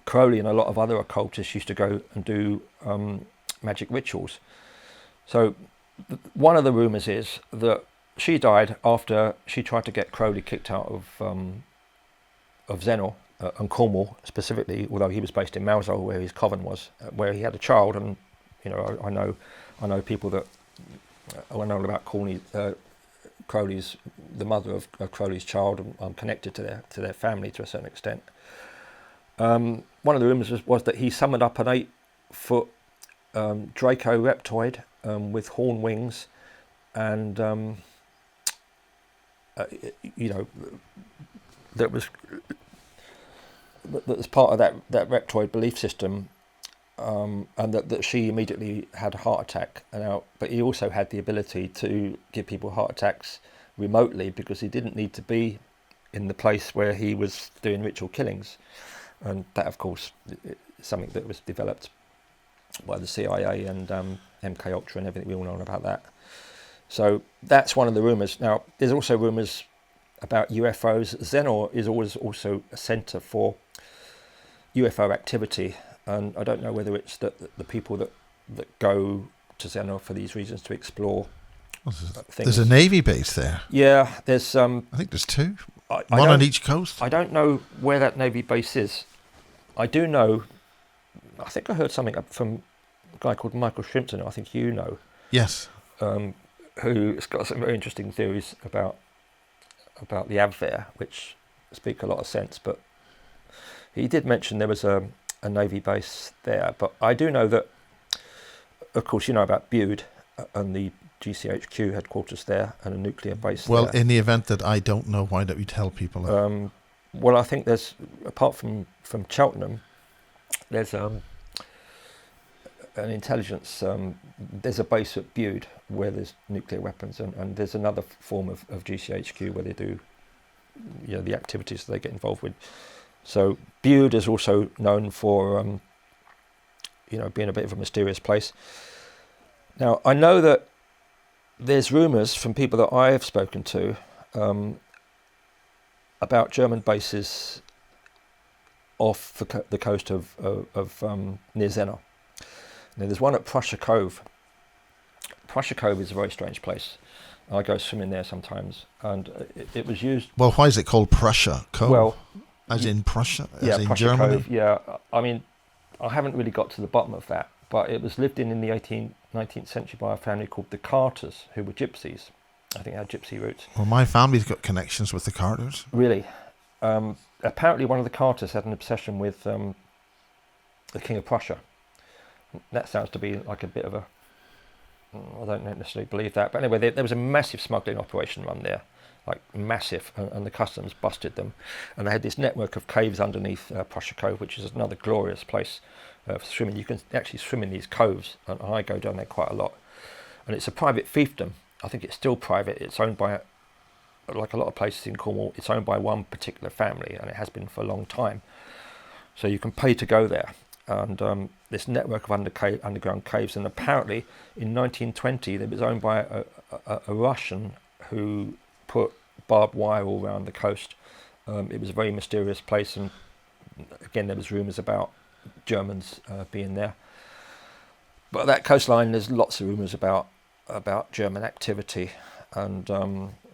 Speaker 2: Crowley and a lot of other occultists used to go and do magic rituals. So one of the rumours is that she died after she tried to get Crowley kicked out of Zennor and Cornwall specifically, although he was based in Mousehole, where his coven was, where he had a child. And I know people that I know about Crowley's, the mother of Crowley's child, and I'm connected to their family to a certain extent. One of the rumours was that he summoned up an 8-foot Draco reptoid with horn wings, and that was part of that reptoid belief system, and that she immediately had a heart attack. But he also had the ability to give people heart attacks remotely, because he didn't need to be in the place where he was doing ritual killings. And that, of course, is something that was developed by the CIA and MK Ultra and everything we all know about that. So that's one of the rumours. Now, there's also rumours about UFOs. Zennor is always also a centre for UFO activity, and I don't know whether it's the people that go to Zennor for these reasons to explore things.
Speaker 1: There's a Navy base there.
Speaker 2: Yeah, there's...
Speaker 1: I think there's two. One on each coast.
Speaker 2: I don't know where that Navy base is. I do know... I think I heard something from a guy called Michael Shrimpton, who I think you know.
Speaker 1: Yes.
Speaker 2: Who's got some very interesting theories about the Abwehr, which speak a lot of sense. But he did mention there was a Navy base there. But I do know that, of course, you know about Bude and the GCHQ headquarters there and a nuclear base there.
Speaker 1: Well, in the event that I don't know, why don't we tell people that?
Speaker 2: Well, I think there's, apart from Cheltenham, there's an intelligence, there's a base at Bude where there's nuclear weapons, and there's another form of GCHQ where they do, the activities that they get involved with. So Bude is also known for, being a bit of a mysterious place. Now, I know that there's rumours from people that I have spoken to about German bases off the coast of near Zennor. Now, there's one at Prussia Cove. Prussia Cove is a very strange place. I go swimming there sometimes, and it was used... Well,
Speaker 1: why is it called Prussia Cove?
Speaker 2: Well...
Speaker 1: As in Prussia?
Speaker 2: Yeah,
Speaker 1: as in
Speaker 2: Prussia
Speaker 1: Germany?
Speaker 2: Cove, yeah. I mean, I haven't really got to the bottom of that, but it was lived in the 19th century by a family called the Carters, who were gypsies. I think they had gypsy roots.
Speaker 1: Well, my family's got connections with the Carters.
Speaker 2: Really? Apparently one of the Carters had an obsession with the King of Prussia. That sounds to be like a bit of a... I don't necessarily believe that. But anyway, there was a massive smuggling operation run there, like massive, and the customs busted them. And they had this network of caves underneath Prussia Cove, which is another glorious place for swimming. You can actually swim in these coves, and I go down there quite a lot. And it's a private fiefdom. I think it's still private. It's owned by, like a lot of places in Cornwall, it's owned by one particular family, and it has been for a long time. So you can pay to go there. And this network of underground caves, and apparently in 1920 it was owned by a Russian who put barbed wire all around the coast. It was a very mysterious place, and again there was rumours about Germans being there. But that coastline, there's lots of rumours about German activity, and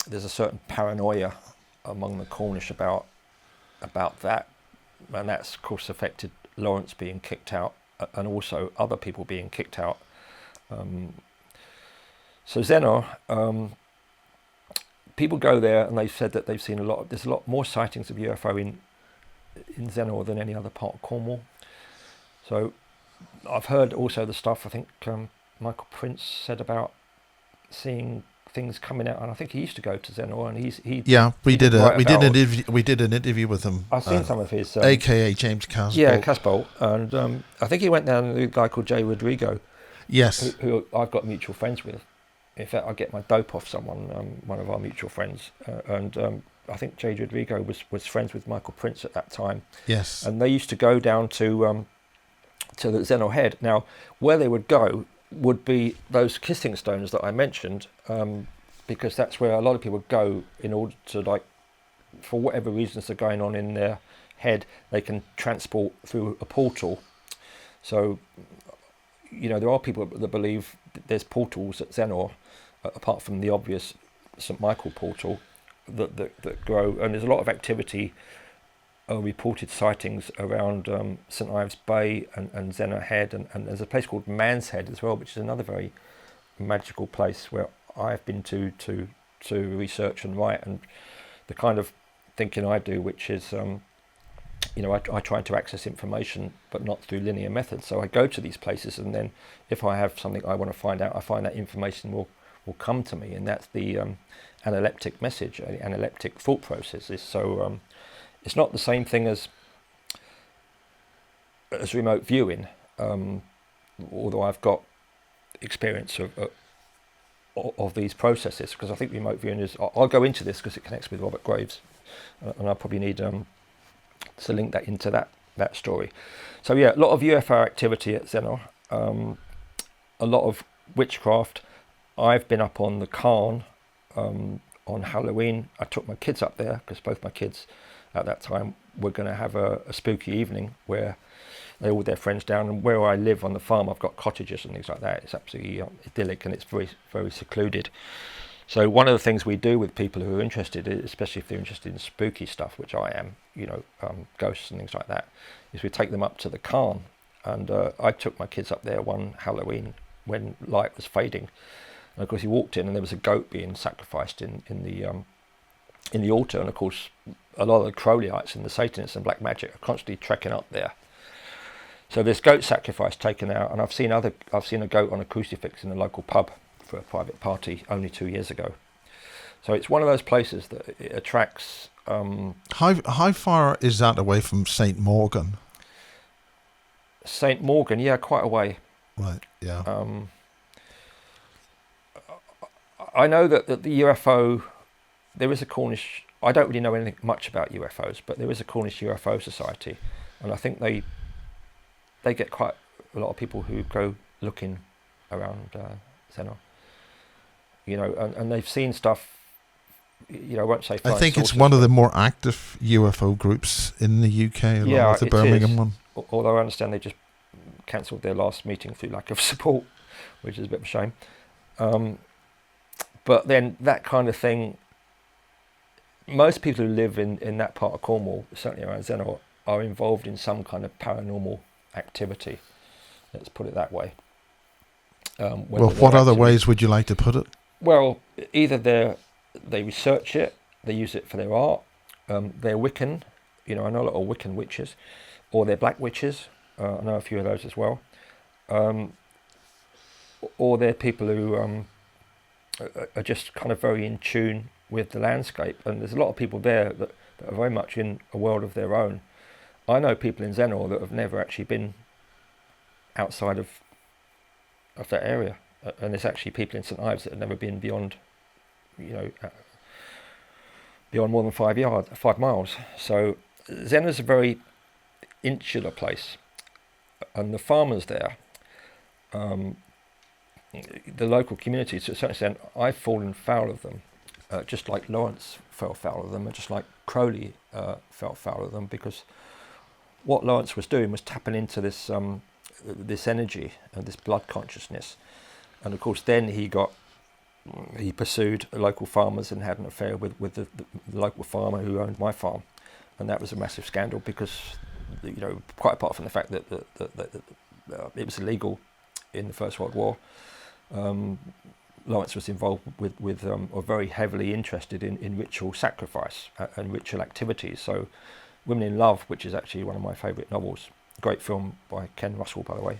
Speaker 2: there's a certain paranoia among the Cornish about that, and that's of course affected Lawrence being kicked out, and also other people being kicked out. So Zennor, people go there and they've said that they've seen there's a lot more sightings of UFO in Zennor than any other part of Cornwall. So I've heard also the stuff, I think Michael Prince said about seeing things coming out, and I think he used to go to Zennor, and we did an interview with him. I've seen some of his,
Speaker 1: aka James Casbolt.
Speaker 2: Yeah, Casbolt, and I think he went down with a guy called Jay Rodrigo.
Speaker 1: Yes.
Speaker 2: who I've got mutual friends with. In fact, I get my dope off someone, one of our mutual friends, and I think Jade Rodrigo was friends with Michael Prince at that time.
Speaker 1: Yes.
Speaker 2: And they used to go down to the Zennor Head. Now, where they would go would be those kissing stones that I mentioned, because that's where a lot of people go in order to, like, for whatever reasons are going on in their head, they can transport through a portal. So, you know, there are people that believe there's portals at Zennor, apart from the obvious St Michael portal, that grow, and there's a lot of activity, reported sightings around St Ives Bay and Zennor Head, and there's a place called Man's Head as well, which is another very magical place where I've been to research and write, and the kind of thinking I do, which is, you know, I try to access information, but not through linear methods. So I go to these places, and then if I have something I want to find out, I find that information will come to me, and that's the analeptic message, analeptic thought processes. So it's not the same thing as remote viewing, although I've got experience of these processes, because I think remote viewing is, I'll go into this because it connects with Robert Graves, and I probably need to link that into that story. So yeah, a lot of UFO activity at Zennor, a lot of witchcraft. I've been up on the Cairn on Halloween. I took my kids up there because both my kids at that time were going to have a spooky evening where they all their friends down, and where I live on the farm, I've got cottages and things like that. It's absolutely idyllic, and it's very, very secluded. So one of the things we do with people who are interested, especially if they're interested in spooky stuff, which I am, you know, ghosts and things like that, is we take them up to the Cairn. And I took my kids up there one Halloween when light was fading. And of course, he walked in, and there was a goat being sacrificed in the altar. And of course, a lot of the Crowleyites and the Satanists and black magic are constantly trekking up there. So there's goat sacrifice taken out, and I've seen a goat on a crucifix in a local pub for a private party only 2 years ago. So it's one of those places that it attracts.
Speaker 1: How far is that away from St Morgan?
Speaker 2: St Morgan, yeah, quite a way.
Speaker 1: Right. Yeah.
Speaker 2: I know that the UFO, there is a Cornish. I don't really know anything much about UFOs, but there is a Cornish UFO Society, and I think they get quite a lot of people who go looking around Zennor. You know, and they've seen stuff. You know, I won't say.
Speaker 1: I think it's one of the more active UFO groups in the UK, along with the Birmingham one.
Speaker 2: Although I understand they just cancelled their last meeting through lack of support, which is a bit of a shame. But then that kind of thing, most people who live in that part of Cornwall, certainly around Zennor, are involved in some kind of paranormal activity. Let's put it that way.
Speaker 1: Well, what other ways would you like to put it?
Speaker 2: Well, either they research it, they use it for their art, they're Wiccan, you know, I know a lot of Wiccan witches, or they're black witches, I know a few of those as well, or they're people who are just kind of very in tune with the landscape, and there's a lot of people there that are very much in a world of their own. I know people in Zennor that have never actually been outside of that area, and there's actually people in St Ives that have never been beyond, you know, beyond more than 5 miles. So Zennor's a very insular place, and the farmers there, the local community, to a certain extent, I've fallen foul of them, just like Lawrence fell foul of them, and just like Crowley fell foul of them, because what Lawrence was doing was tapping into this this energy and this blood consciousness, and of course then he pursued local farmers and had an affair with the local farmer who owned my farm, and that was a massive scandal because, you know, quite apart from the fact that it was illegal in the First World War, Lawrence was involved with or very heavily interested in ritual sacrifice and ritual activities. So Women in Love, which is actually one of my favourite novels, great film by Ken Russell, by the way,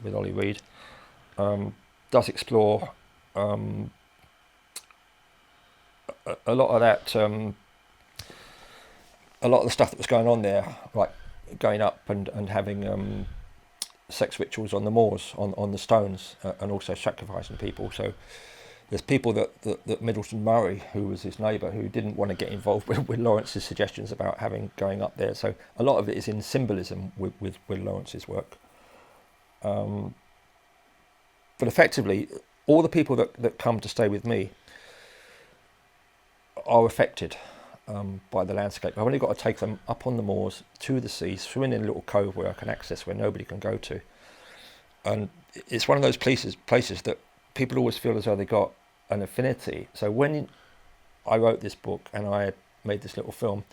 Speaker 2: with Ollie Reed, does explore a lot of that, a lot of the stuff that was going on there, like going up and having sex rituals on the moors, on the stones, and also sacrificing people. So there's people that Middleton Murray, who was his neighbour, who didn't want to get involved with Lawrence's suggestions about going up there. So a lot of it is in symbolism with Lawrence's work. But effectively, all the people that come to stay with me are affected by the landscape. I've only got to take them up on the moors to the sea, swimming in a little cove where I can access, where nobody can go to. And it's one of those places that people always feel as though they got an affinity. So when I wrote this book and I made this little film,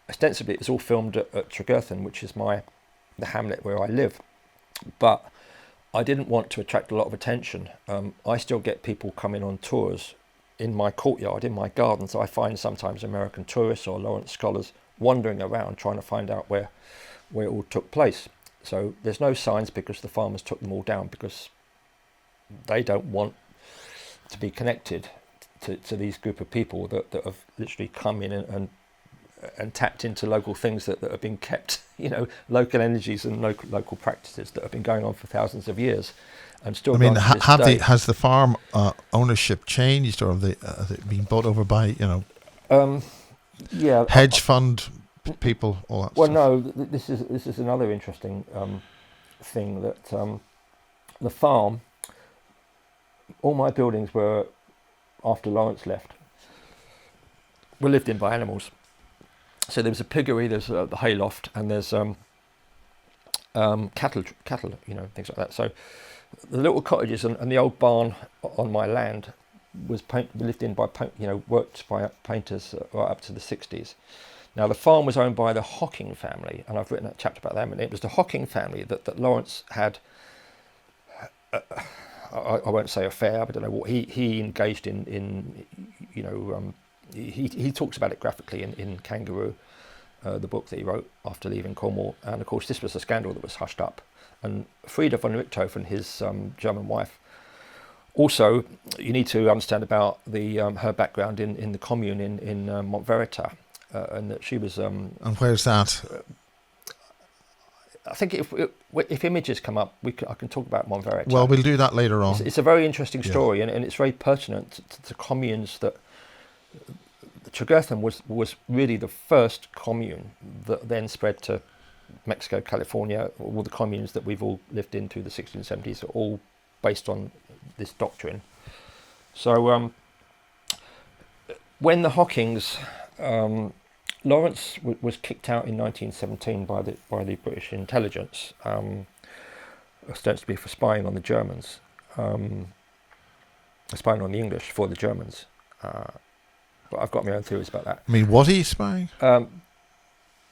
Speaker 2: ostensibly it was all filmed at Tregerthen, which is the hamlet where I live. But I didn't want to attract a lot of attention. I still get people coming on tours in my courtyard, in my garden. So I find sometimes American tourists or Lawrence scholars wandering around trying to find out where it all took place. So there's no signs because the farmers took them all down because they don't want to be connected to these group of people that have literally come in and tapped into local things that have been kept, local energies and local practices that have been going on for thousands of years and still. I mean,
Speaker 1: has the farm ownership changed, or have they been bought over by hedge fund people, all that?
Speaker 2: Well,
Speaker 1: stuff?
Speaker 2: no. This is another interesting thing that the farm. All my buildings were, after Lawrence left, were lived in by animals. So there was a piggery, there's the hayloft, and there's cattle, things like that. So the little cottages and the old barn on my land was lived in by, worked by painters right up to the 60s. Now the farm was owned by the Hocking family, and I've written a chapter about them. And it was the Hocking family that Lawrence had. I won't say affair, but I don't know what he engaged in he talks about it graphically in Kangaroo, the book that he wrote after leaving Cornwall. And of course this was a scandal that was hushed up. And Frieda von Richthofen, his German wife, also, you need to understand about her background in the commune in Montverita, and that she was...
Speaker 1: and where's that?
Speaker 2: I think if images come up, I can talk about Montverita.
Speaker 1: Well, we'll do that later on.
Speaker 2: It's a very interesting story, and it's very pertinent to communes that... Tregerthen was really the first commune that then spread to Mexico, California. All the communes that we've all lived in through the 1670s are all based on this doctrine. So when the Hockings... Lawrence was kicked out in 1917 by the British intelligence, ostensibly for spying on the Germans, spying on the English for the Germans. But I've got my own theories about that.
Speaker 1: I mean, was he spying?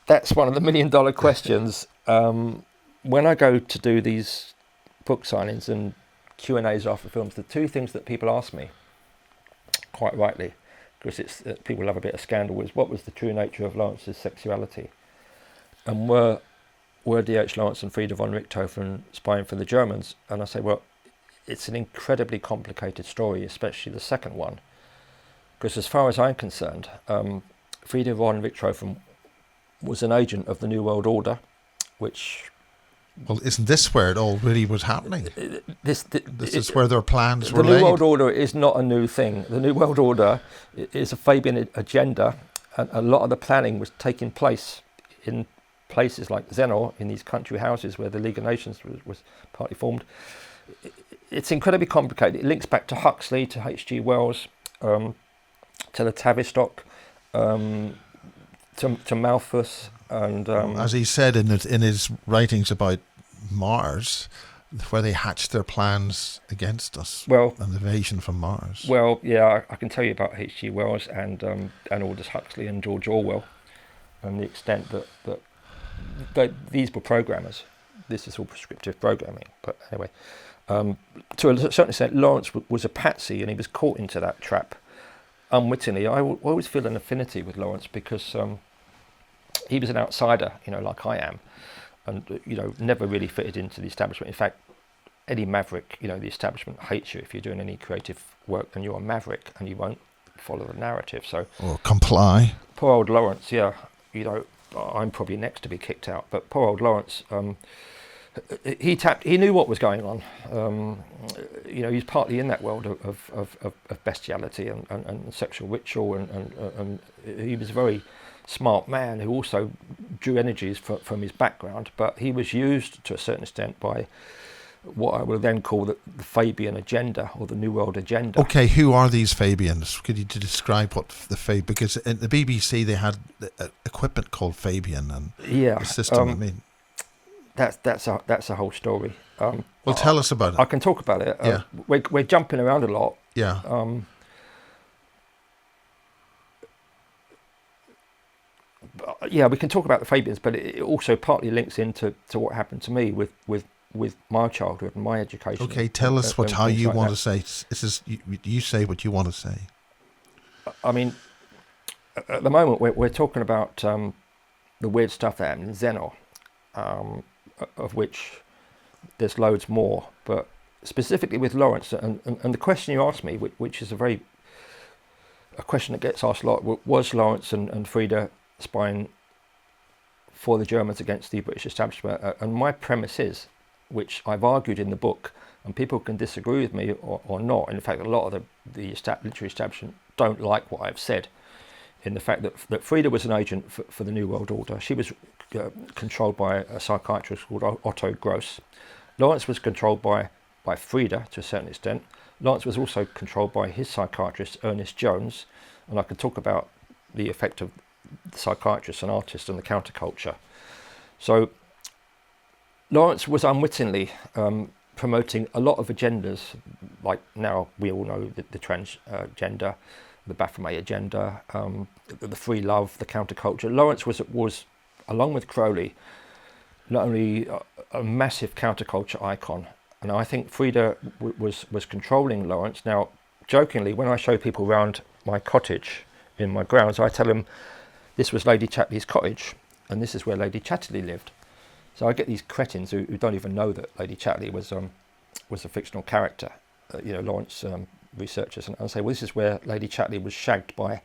Speaker 2: That's one of the $1 million questions. When I go to do these book signings and Q&As after films, the two things that people ask me, quite rightly, because it's people love a bit of scandal, is what was the true nature of Lawrence's sexuality, and were D.H.Lawrence and Frieda von Richthofen spying for the Germans? And I say, well, it's an incredibly complicated story, especially the second one, because as far as I'm concerned, Frieda von Richthofen was an agent of the New World Order, which...
Speaker 1: Well, isn't this where it all really was happening? This is where their plans were
Speaker 2: laid. The New World Order is not a new thing. The New World Order is a Fabian agenda, and a lot of the planning was taking place in places like Zenor, in these country houses where the League of Nations was partly formed. It's incredibly complicated. It links back to Huxley, to H.G. Wells, to the Tavistock, to Malthus, and
Speaker 1: as he said in his writings about Mars, where they hatched their plans against us, an invasion from Mars.
Speaker 2: Well, yeah, I can tell you about H.G. Wells and Aldous Huxley and George Orwell, and the extent that these were programmers. This is all prescriptive programming. But anyway, to a certain extent, Lawrence was a patsy, and he was caught into that trap unwittingly. I always feel an affinity with Lawrence because he was an outsider, like I am, and never really fitted into the establishment. In fact, any maverick, the establishment hates you if you're doing any creative work, and you're a maverick and you won't follow the narrative. So
Speaker 1: or comply.
Speaker 2: Poor old Lawrence, yeah, I'm probably next to be kicked out, but poor old Lawrence, He knew what was going on. He's partly in that world of bestiality and sexual ritual, and he was a very smart man who also drew energies from his background, but he was used to a certain extent by what I will then call the Fabian agenda, or the New World agenda.
Speaker 1: Okay, who are these Fabians? Could you describe what the Fabian? Because in the BBC they had equipment called Fabian and the system.
Speaker 2: That's a whole story.
Speaker 1: Well, tell us about it.
Speaker 2: I can talk about it.
Speaker 1: Yeah.
Speaker 2: We're jumping around a lot.
Speaker 1: Yeah.
Speaker 2: We can talk about the Fabians, but it also partly links into what happened to me with my childhood and my education.
Speaker 1: Okay, tell us how you want to say. This is you say what you want to say.
Speaker 2: I mean, at the moment we're talking about the weird stuff that happened in Zenor, of which there's loads more, but specifically with Lawrence and the question you asked me, which is a question that gets asked a lot: was Lawrence and Frida spying for the Germans against the British establishment? And my premise is, which I've argued in the book, and people can disagree with me or not. In fact, a lot of the literary establishment don't like what I've said, in the fact that Frida was an agent for the New World Order. She was controlled by a psychiatrist called Otto Gross. Lawrence was controlled by Frida to a certain extent. Lawrence was also controlled by his psychiatrist, Ernest Jones, and I can talk about the effect of the psychiatrist and artist and the counterculture. So Lawrence was unwittingly promoting a lot of agendas, like now we all know the transgender, the Baphomet agenda, the free love, the counterculture. Lawrence was along with Crowley, not only a massive counterculture icon, and I think Frida was controlling Lawrence. Now, jokingly, when I show people around my cottage in my grounds, I tell them this was Lady Chatterley's cottage, and this is where Lady Chatterley lived. So I get these cretins who don't even know that Lady Chatterley was a fictional character, Lawrence researchers, and I say, well, this is where Lady Chatterley was shagged by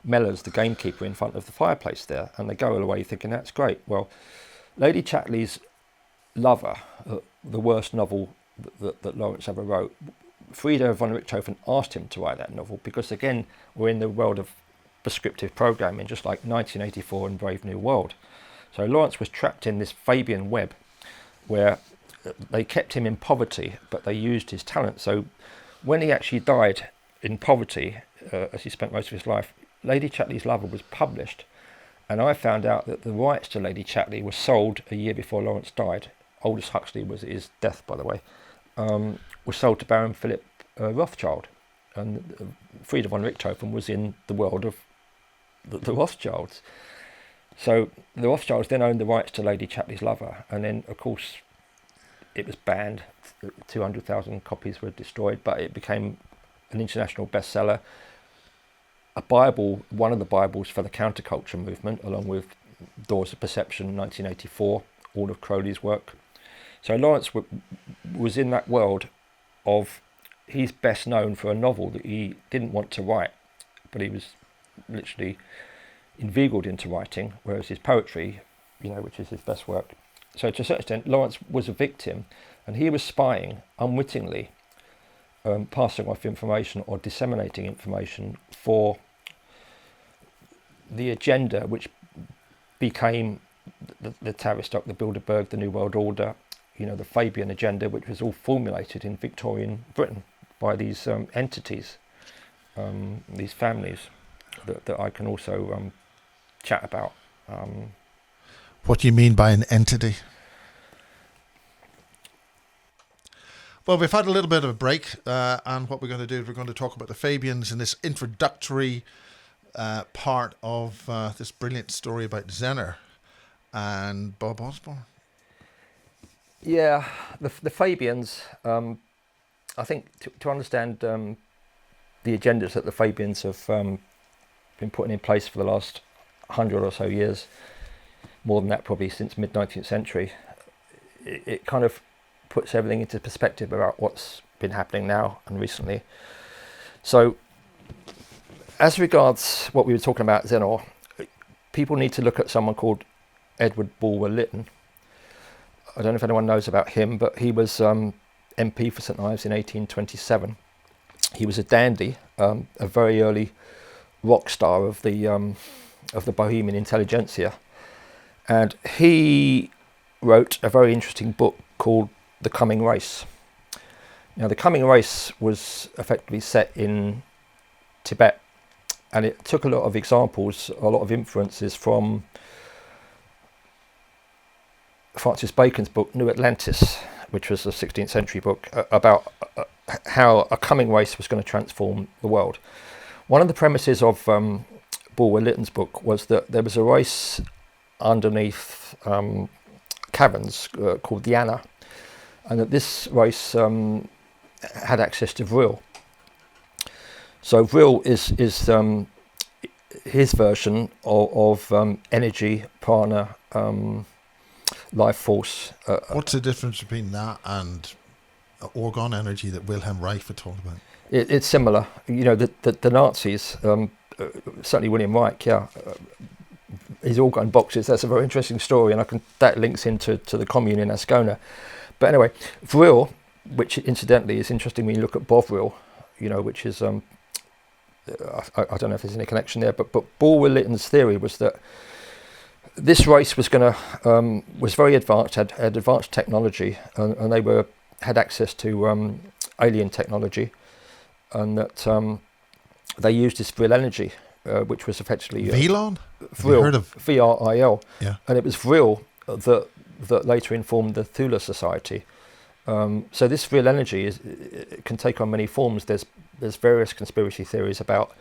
Speaker 2: Mellors, the gamekeeper, in front of the fireplace there, and they go away thinking that's great. Well, Lady Chatterley's lover, the worst novel that Lawrence ever wrote, Frida von Richthofen asked him to write that novel because, again, we're in the world of prescriptive programming, just like 1984 and Brave New World. So Lawrence was trapped in this Fabian web where they kept him in poverty, but they used his talent. So when he actually died in poverty, as he spent most of his life, Lady Chatterley's Lover was published, and I found out that the rights to Lady Chatterley were sold a year before Lawrence died. Aldous Huxley was at his death, by the way, was sold to Baron Philip Rothschild, and Frida von Richthofen was in the world of the Rothschilds. So the Rothschilds then owned the rights to Lady Chatterley's Lover, and then, of course, it was banned. 200,000 copies were destroyed, but it became an international bestseller. A Bible, one of the Bibles for the counterculture movement, along with Doors of Perception, 1984, all of Crowley's work. So Lawrence was in that world of, he's best known for a novel that he didn't want to write, but he was literally inveigled into writing, whereas his poetry, which is his best work. So to a certain extent, Lawrence was a victim, and he was spying unwittingly, passing off information or disseminating information for the agenda which became the Tavistock, the Bilderberg, the New World Order, the Fabian agenda, which was all formulated in Victorian Britain by these entities, these families that I can also chat about.
Speaker 1: What do you mean by an entity? Well, we've had a little bit of a break, and what we're going to do is we're going to talk about the Fabians in this introductory part of this brilliant story about Zenor and Bob Osborne.
Speaker 2: Yeah, the Fabians, I think to understand the agendas that the Fabians have been putting in place for the last 100 or so years, more than that probably since mid-19th century, it kind of puts everything into perspective about what's been happening now and recently. So, as regards what we were talking about, Zenor, people need to look at someone called Edward Bulwer Lytton. I don't know if anyone knows about him, but he was MP for St Ives in 1827. He was a dandy, a very early rock star of the Bohemian intelligentsia, and he wrote a very interesting book called The Coming Race. Now, The Coming Race was effectively set in Tibet, and it took a lot of examples, a lot of influences from Francis Bacon's book New Atlantis, which was a 16th century book about how a coming race was going to transform the world. One of the premises of Bulwer-Lytton's book was that there was a race underneath caverns called the Anna, and that this race had access to Vril. So Vril is his version of energy, prana, life force.
Speaker 1: What's the difference between that and orgone energy that Wilhelm Reich would talk about?
Speaker 2: It's similar. You know, the Nazis, certainly William Reich, his orgone boxes, that's a very interesting story, and that links into the commune in Ascona. But anyway, Vril, which incidentally is interesting when you look at Bovril, you know, which is, I don't know if there's any connection there, but Bulwer-Lytton's theory was that this race was was very advanced, had advanced technology, and they had access to alien technology, and that they used this Vril energy, which was effectively
Speaker 1: Vril.
Speaker 2: Vril,
Speaker 1: heard of
Speaker 2: Vril,
Speaker 1: yeah,
Speaker 2: and it was Vril that later informed the Thule Society. So this Vril energy it can take on many forms. There's various conspiracy theories about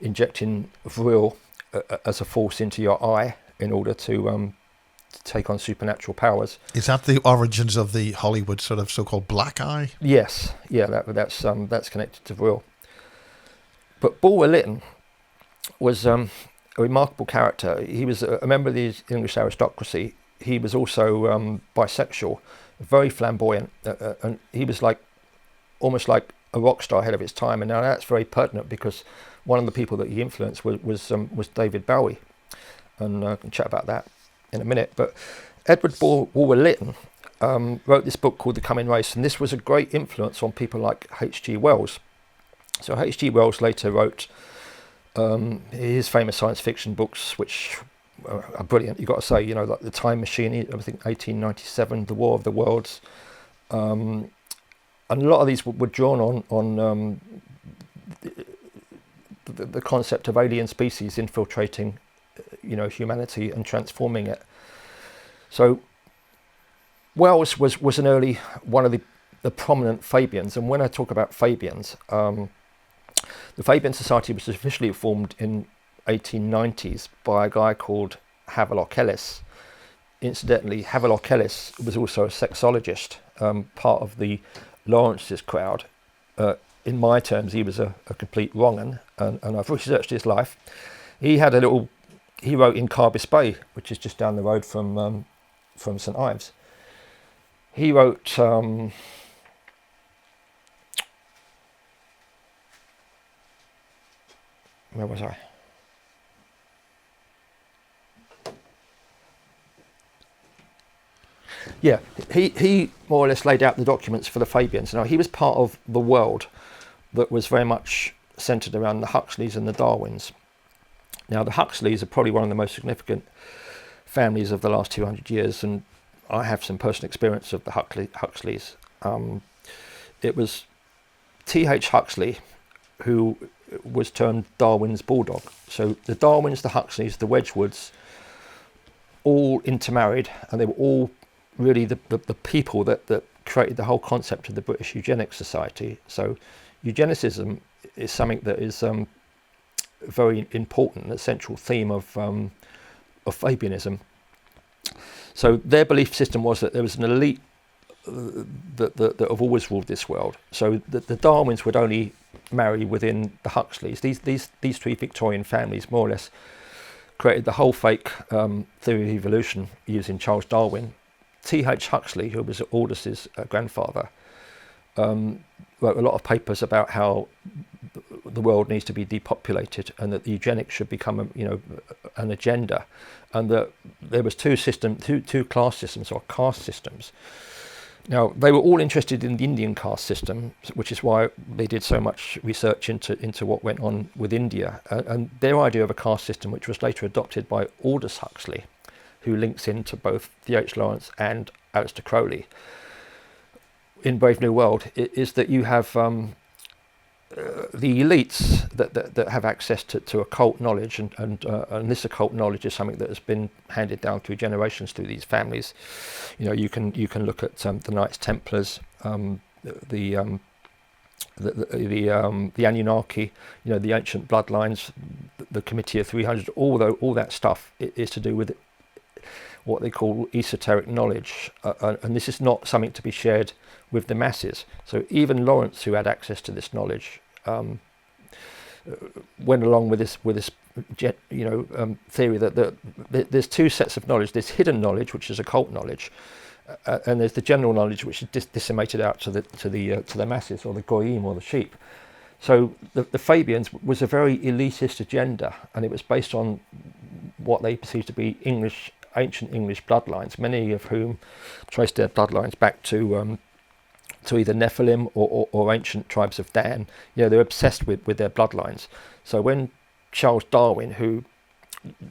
Speaker 2: injecting Vril as a force into your eye in order to take on supernatural powers.
Speaker 1: Is that the origins of the Hollywood sort of so-called black eye?
Speaker 2: Yes, yeah, that's connected to Vril. But Bulwer-Lytton was a remarkable character. He was a member of the English aristocracy. He was also bisexual, very flamboyant, and he was almost like a rock star ahead of his time. And now that's very pertinent because one of the people that he influenced was David Bowie, and I can chat about that in a minute. But Edward Bulwer-Lytton wrote this book called The Coming Race, and this was a great influence on people like H.G. Wells. So H.G. Wells later wrote his famous science fiction books, which are brilliant. You've got to say, you know, like The Time Machine, I think 1897, The War of the Worlds, and a lot of these were drawn on the concept of alien species infiltrating, you know, humanity and transforming it. So Wells was an early one of the prominent Fabians, and when I talk about Fabians, the Fabian Society was officially formed in 1890s by a guy called Havelock Ellis. Incidentally, Havelock Ellis was also a sexologist, part of the Lawrence's crowd. In my terms, he was a complete wrong-un, and I've researched his life. He wrote in Carbis Bay, which is just down the road from St Ives. He wrote where was I? Yeah, he more or less laid out the documents for the Fabians. Now, he was part of the world that was very much centred around the Huxleys and the Darwins. Now, the Huxleys are probably one of the most significant families of the last 200 years, and I have some personal experience of the Huxleys. It was T.H. Huxley who was termed Darwin's bulldog. So the Darwins, the Huxleys, the Wedgwoods, all intermarried, and they were all really the people that created the whole concept of the British Eugenics Society. So eugenicism is something that is very important, a central theme of Fabianism. So their belief system was that there was an elite that have always ruled this world. So the Darwins would only marry within the Huxleys. These three Victorian families more or less created the whole fake theory of evolution using Charles Darwin. T.H. Huxley, who was Aldous' grandfather, wrote a lot of papers about how the world needs to be depopulated and that the eugenics should become an agenda, and that there was two class systems or caste systems. Now, they were all interested in the Indian caste system, which is why they did so much research into what went on with India. And their idea of a caste system, which was later adopted by Aldous Huxley, who links into both D.H. Lawrence and Aleister Crowley in Brave New World, is that you have the elites that have access to occult knowledge, and this occult knowledge is something that has been handed down through generations through these families. You know, you can look at the Knights Templars, the Anunnaki, you know, the ancient bloodlines, the Committee of 300. All that stuff is to do with what they call esoteric knowledge, and this is not something to be shared with the masses. So even Lawrence, who had access to this knowledge, went along with this theory that there's two sets of knowledge. There's hidden knowledge, which is occult knowledge, and there's the general knowledge, which is disseminated out to the masses, or the goyim, or the sheep. So the Fabians was a very elitist agenda, and it was based on what they perceived to be ancient English bloodlines, many of whom traced their bloodlines back to either Nephilim or ancient tribes of Dan. You know, they're obsessed with their bloodlines. So when Charles Darwin, who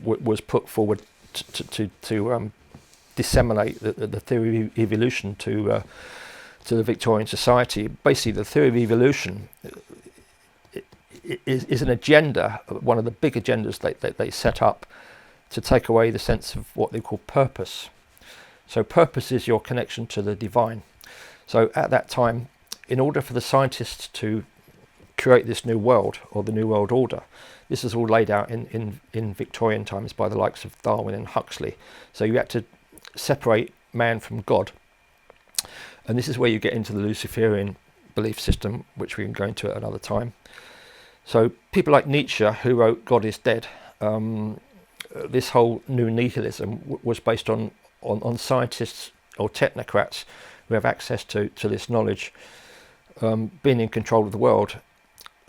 Speaker 2: was put forward to disseminate the theory of evolution to the Victorian society, basically the theory of evolution is an agenda, one of the big agendas they set up to take away the sense of what they call purpose. So purpose is your connection to the divine. So at that time, in order for the scientists to create this new world, or the New World Order, this is all laid out in Victorian times by the likes of Darwin and Huxley. So you had to separate man from God. And this is where you get into the Luciferian belief system, which we can go into at another time. So people like Nietzsche, who wrote God is Dead, this whole new nihilism was based on scientists or technocrats who have access to this knowledge being in control of the world.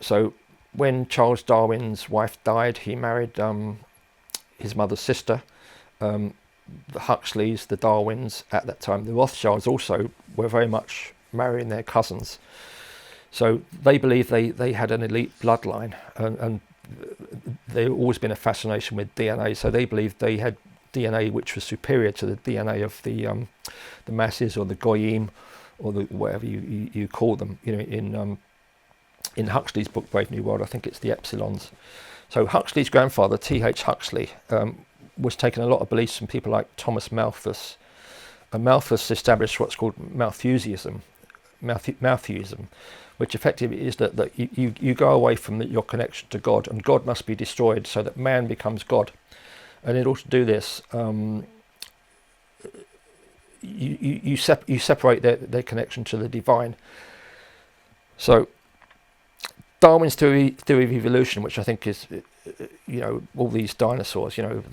Speaker 2: So when Charles Darwin's wife died, he married his mother's sister. The Huxleys, the Darwins at that time, the Rothschilds also were very much marrying their cousins. So they believed they had an elite bloodline, and there's always been a fascination with DNA. So they believed they had DNA which was superior to the DNA of the masses, or the goyim, or the whatever you call them. You know, in Huxley's book Brave New World, I think it's the Epsilons. So Huxley's grandfather, T.H. Huxley, was taking a lot of beliefs from people like Thomas Malthus. And Malthus established what's called Malthusianism, which effectively is that you go away from your connection to God, and God must be destroyed so that man becomes God. And in order to do this, you separate their connection to the divine. So Darwin's theory of evolution, which I think is, you know, all these dinosaurs, you know,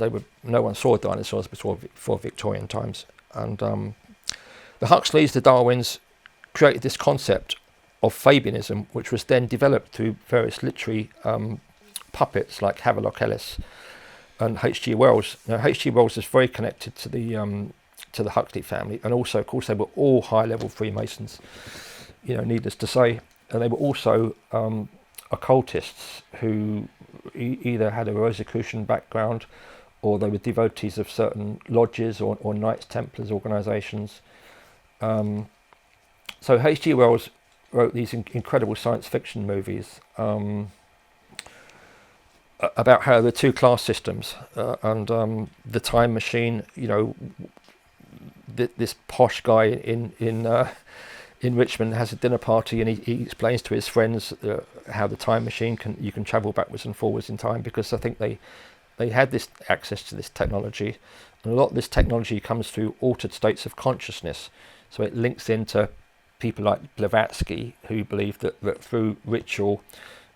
Speaker 2: no one saw dinosaurs before Victorian times, and the Huxleys, the Darwins, created this concept of Fabianism, which was then developed through various literary puppets like Havelock Ellis and H.G. Wells. Now, H.G. Wells is very connected to the Huxley family, and also, of course, they were all high-level Freemasons, you know, needless to say, and they were also occultists who either had a Rosicrucian background, or they were devotees of certain lodges or Knights Templars organisations. So H.G. Wells wrote these incredible science fiction movies about how the two class systems and the time machine. You know, this posh guy in Richmond has a dinner party, and he explains to his friends how the time machine you can travel backwards and forwards in time, because I think they had this access to this technology, and a lot of this technology comes through altered states of consciousness. So it links into people like Blavatsky, who believed that through ritual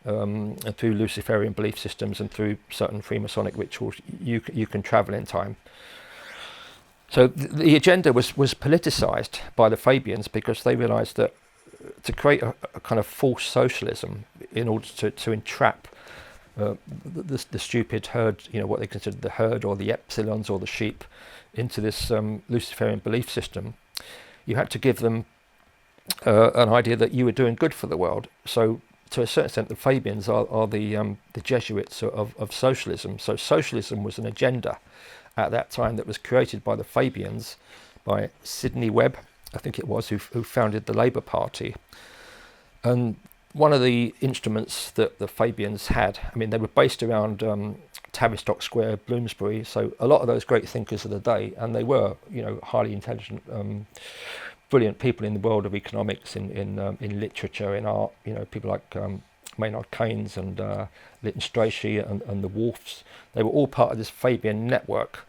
Speaker 2: and through Luciferian belief systems and through certain Freemasonic rituals, you can travel in time. So the agenda was politicized by the Fabians, because they realized that to create a kind of false socialism in order to entrap the stupid herd, what they considered the herd or the epsilons or the sheep, into this Luciferian belief system, you had to give them an idea that you were doing good for the world. So to a certain extent, the Fabians are the Jesuits of socialism. So socialism was an agenda at that time that was created by the Fabians, by Sidney Webb, I think it was, who founded the Labour Party. And one of the instruments that the Fabians had, they were based around Tavistock Square, Bloomsbury, so a lot of those great thinkers of the day, and they were, highly intelligent, brilliant people in the world of economics, in literature, in art, people like Maynard Keynes and Lytton Strachey and the Wolfs. They were all part of this Fabian network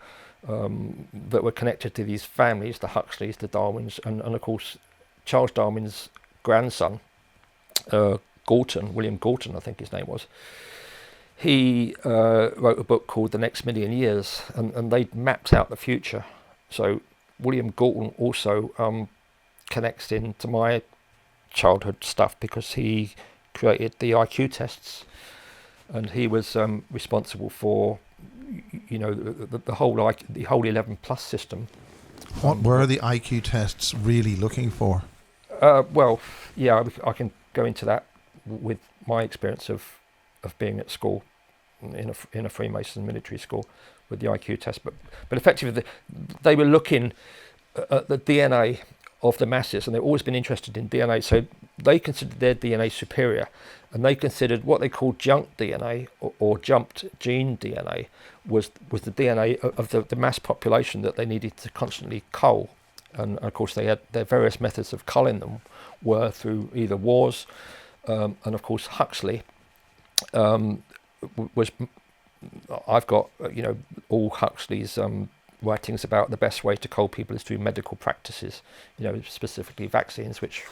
Speaker 2: that were connected to these families, the Huxleys, the Darwins, and of course Charles Darwin's grandson, William Galton, I think his name was. He wrote a book called The Next Million Years, and they mapped out the future. So William Galton also connects into my childhood stuff because he created the IQ tests, and he was responsible for the whole 11 plus system.
Speaker 1: What were the IQ tests really looking for?
Speaker 2: Well, yeah, I can go into that with my experience of being at school in a Freemason military school with the IQ test, but effectively they were looking at the DNA of the masses, and they've always been interested in DNA. So they considered their DNA superior, and they considered what they called junk DNA or jumped gene DNA was the DNA of the mass population that they needed to constantly cull. And of course they had their various methods of culling them were through either wars, and of course Huxley was. I've got all Huxley's writings about the best way to cull people is through medical practices, specifically vaccines, which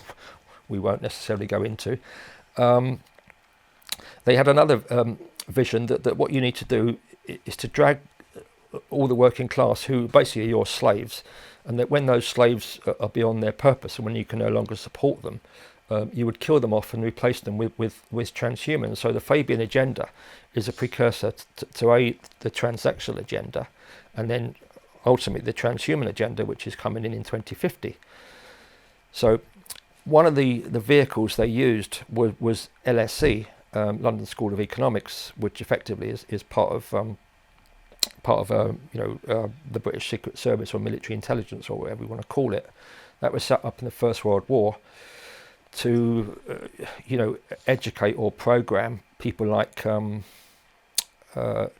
Speaker 2: we won't necessarily go into. They had another vision that what you need to do is to drag all the working class, who basically are your slaves, and that when those slaves are beyond their purpose and when you can no longer support them, you would kill them off and replace them with transhumans. So the Fabian agenda is a precursor to the transsexual agenda, and then ultimately the transhuman agenda, which is coming in 2050. So one of the vehicles they used was LSE, London School of Economics, which effectively is part of the British Secret Service or military intelligence or whatever you want to call it. That was set up in the First World War to educate or program people like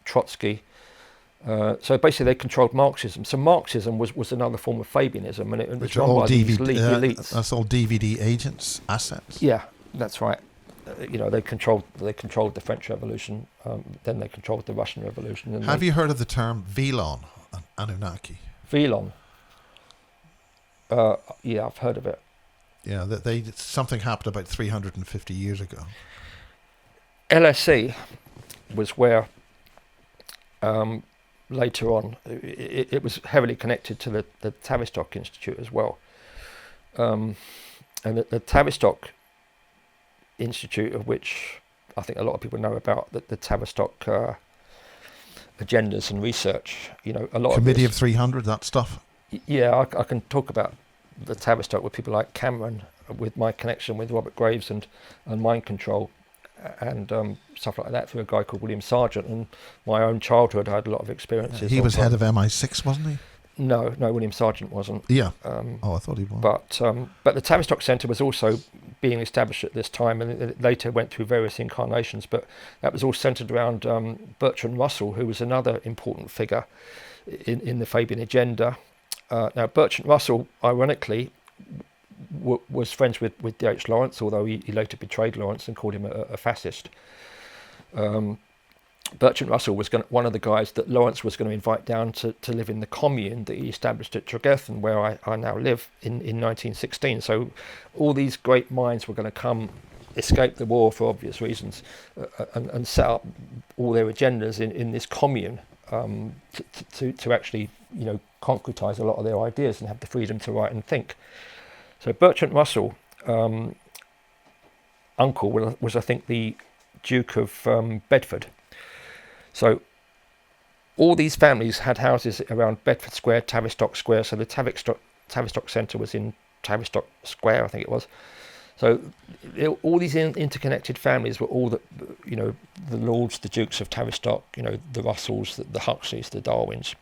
Speaker 2: Trotsky. So basically they controlled Marxism. So Marxism was another form of Fabianism, and it was run by these elites.
Speaker 1: That's all DVD agents, assets.
Speaker 2: Yeah, that's right. They controlled the French Revolution, then they controlled the Russian Revolution. And
Speaker 1: Have you heard of the term Velon, Anunnaki?
Speaker 2: Velon? Yeah, I've heard of it.
Speaker 1: Yeah, something happened about 350 years ago.
Speaker 2: LSE was where later on it was heavily connected to the Tavistock Institute as well, and the Tavistock Institute, of which I think a lot of people know about, the Tavistock agendas and research. A lot
Speaker 1: Committee
Speaker 2: of
Speaker 1: of 300, that stuff.
Speaker 2: Yeah, I can talk about the Tavistock with people like Cameron, with my connection with Robert Graves and mind control and stuff like that, through a guy called William Sargent. And my own childhood, I had a lot of experiences.
Speaker 1: He was head of MI6, wasn't he?
Speaker 2: No, William Sargent wasn't.
Speaker 1: Yeah. I thought he was.
Speaker 2: But the Tavistock Centre was also being established at this time, and it later went through various incarnations. But that was all centred around Bertrand Russell, who was another important figure in the Fabian agenda. Now, Bertrand Russell, ironically, was friends with D.H.Lawrence, although he later betrayed Lawrence and called him a fascist. Bertrand Russell was one of the guys that Lawrence was going to invite down to live in the commune that he established at Tregerthen, where I now live, in 1916. So all these great minds were going to come, escape the war for obvious reasons, and set up all their agendas in this commune to actually concretise a lot of their ideas and have the freedom to write and think. So Bertrand Russell, uncle, was I think the Duke of Bedford, So all these families had houses around Bedford Square, Tavistock Square. So the Tavistock Centre was in Tavistock Square, I think it was. So all these interconnected families were all the lords, the dukes of Tavistock, the Russells, the Huxleys, the Darwins.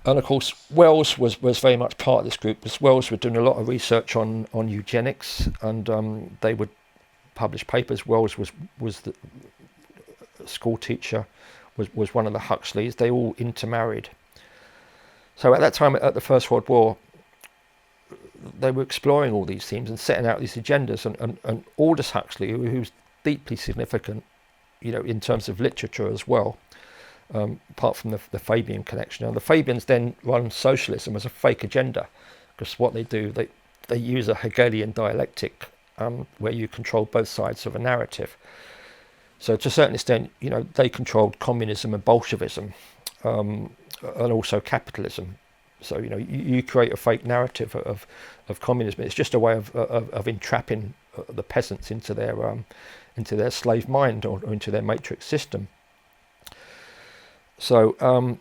Speaker 2: And of course, Wells was very much part of this group, because Wells were doing a lot of research on eugenics, and they would publish papers. Wells was the school teacher, was one of the Huxleys. They all intermarried. So at that time, at the First World War, they were exploring all these themes and setting out these agendas. And Aldous Huxley, who's deeply significant, in terms of literature as well, apart from the Fabian connection. Now, the Fabians then run socialism as a fake agenda, because what they do, they use a Hegelian dialectic where you control both sides of a narrative. So to a certain extent, they controlled communism and Bolshevism, and also capitalism. So you create a fake narrative of communism. It's just a way of entrapping the peasants into their slave mind or into their matrix system. So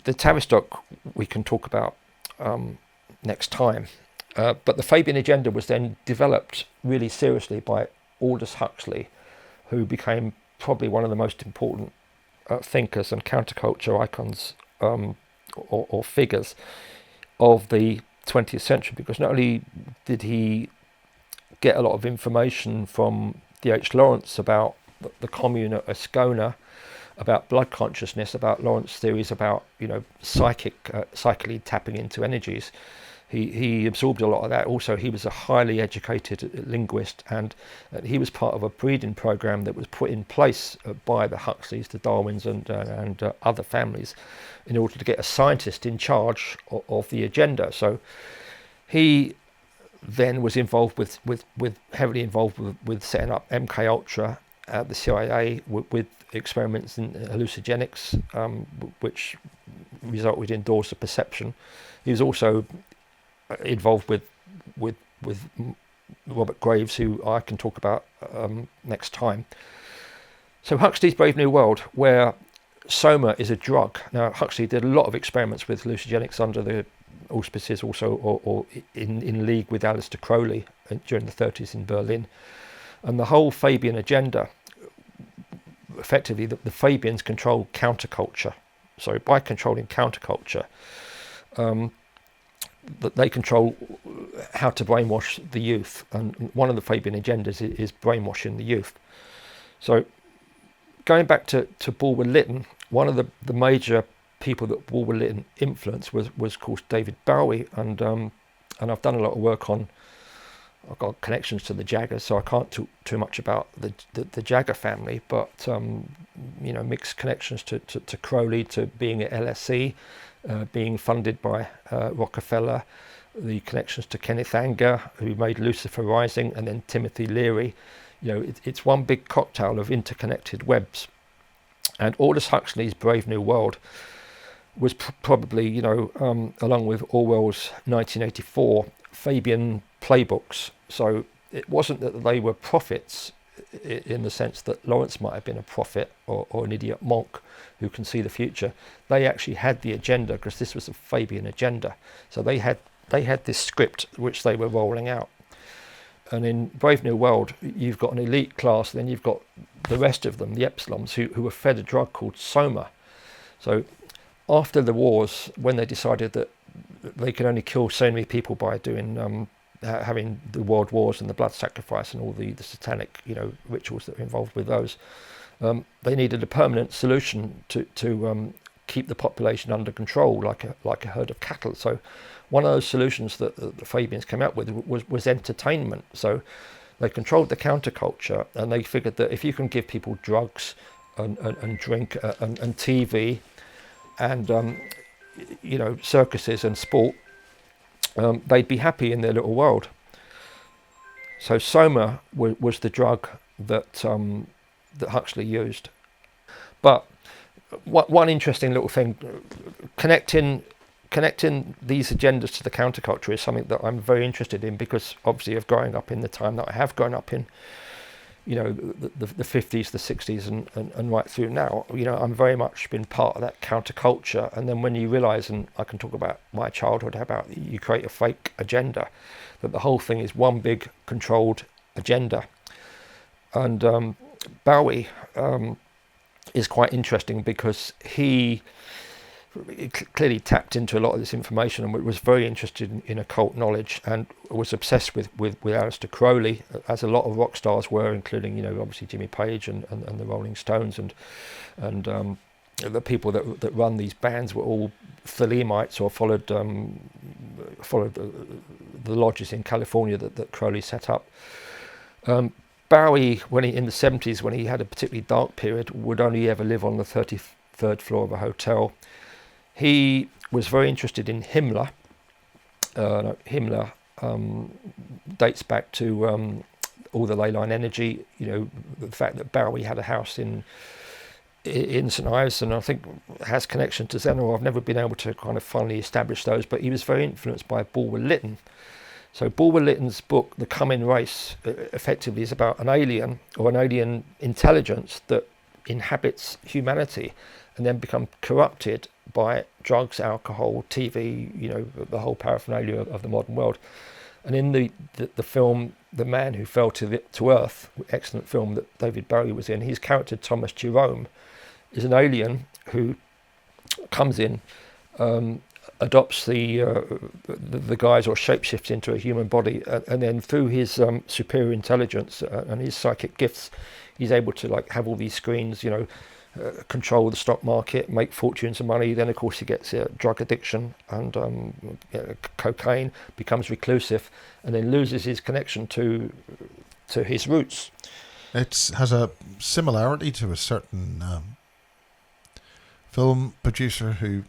Speaker 2: the Tavistock we can talk about next time. But the Fabian agenda was then developed really seriously by Aldous Huxley, who became probably one of the most important thinkers and counterculture icons or figures of the 20th century, because not only did he get a lot of information from D.H.Lawrence about the commune at Ascona, about blood consciousness, about Lawrence theories about psychically tapping into energies. He absorbed a lot of that. Also, he was a highly educated linguist, and he was part of a breeding program that was put in place by the Huxleys, the Darwins, and other families, in order to get a scientist in charge of the agenda. So he then was involved heavily involved with setting up MK Ultra at the CIA with experiments in hallucinogenics, which resulted in doors of perception. He was also involved with Robert Graves, who I can talk about next time. So Huxley's Brave New World, where soma is a drug. Now, Huxley did a lot of experiments with hallucinogenics under the auspices also, or in league with Aleister Crowley during the 30s in Berlin. And the whole Fabian agenda, effectively, the Fabians control counterculture. So by controlling counterculture, that they control how to brainwash the youth, and one of the Fabian agendas is brainwashing the youth. So going back to Bulwer Lytton, one of the major people that Bulwer Lytton influenced was of course David Bowie, and I've done a lot of work on. I've got connections to the Jaggers, so I can't talk too much about the Jagger family, but mixed connections to Crowley, to being at LSE, being funded by Rockefeller, the connections to Kenneth Anger, who made Lucifer Rising, and then Timothy Leary. It's one big cocktail of interconnected webs. And Aldous Huxley's Brave New World was probably, along with Orwell's 1984, Fabian playbooks. So it wasn't that they were prophets in the sense that Lawrence might have been a prophet or an idiot monk who can see the future. They actually had the agenda, because this was a Fabian agenda. So they had this script which they were rolling out. And in Brave New World, you've got an elite class, then you've got the rest of them, the Epsilons, who were fed a drug called soma. So after the wars, when they decided that they could only kill so many people by doing having the world wars and the blood sacrifice and all the satanic rituals that were involved with those, they needed a permanent solution to keep the population under control, like a herd of cattle. So one of those solutions that the Fabians came out with was entertainment. So they controlled the counterculture, and they figured that if you can give people drugs and drink and TV and circuses and sport, they'd be happy in their little world. So soma was the drug that Huxley used. But one interesting little thing, connecting these agendas to the counterculture is something that I'm very interested in, because obviously of growing up in the time that I have grown up in. the 50s, the 60s, and right through now. I'm very much been part of that counterculture. And then when you realise, and I can talk about my childhood, how about you create a fake agenda, that the whole thing is one big controlled agenda. And Bowie is quite interesting because he clearly tapped into a lot of this information and was very interested in occult knowledge, and was obsessed with Aleister Crowley, as a lot of rock stars were, including obviously Jimmy Page and the Rolling Stones, and the people that run these bands were all Thelemites or followed the lodges in California that Crowley set up. Bowie, when in the 70s, when he had a particularly dark period, would only ever live on the 33rd floor of a hotel. He was very interested in Himmler. Himmler dates back to all the ley line energy. The fact that Bowie had a house in St Ives, and I think has connection to Zeno. I've never been able to kind of finally establish those, but he was very influenced by Bulwer-Lytton. So Bulwer-Lytton's book, The Coming Race, effectively is about an alien or an alien intelligence that inhabits humanity and then become corrupted by drugs, alcohol, TV, the whole paraphernalia of the modern world. And in the film The Man Who Fell to Earth, excellent film that David Bowie was in, his character Thomas Jerome is an alien who comes in, adopts the guise or shapeshifts into a human body, and then through his superior intelligence and his psychic gifts, he's able to have all these screens, control the stock market, make fortunes of money. Then of course he gets drug addiction and cocaine, becomes reclusive, and then loses his connection to his roots.
Speaker 1: It has a similarity to a certain film producer who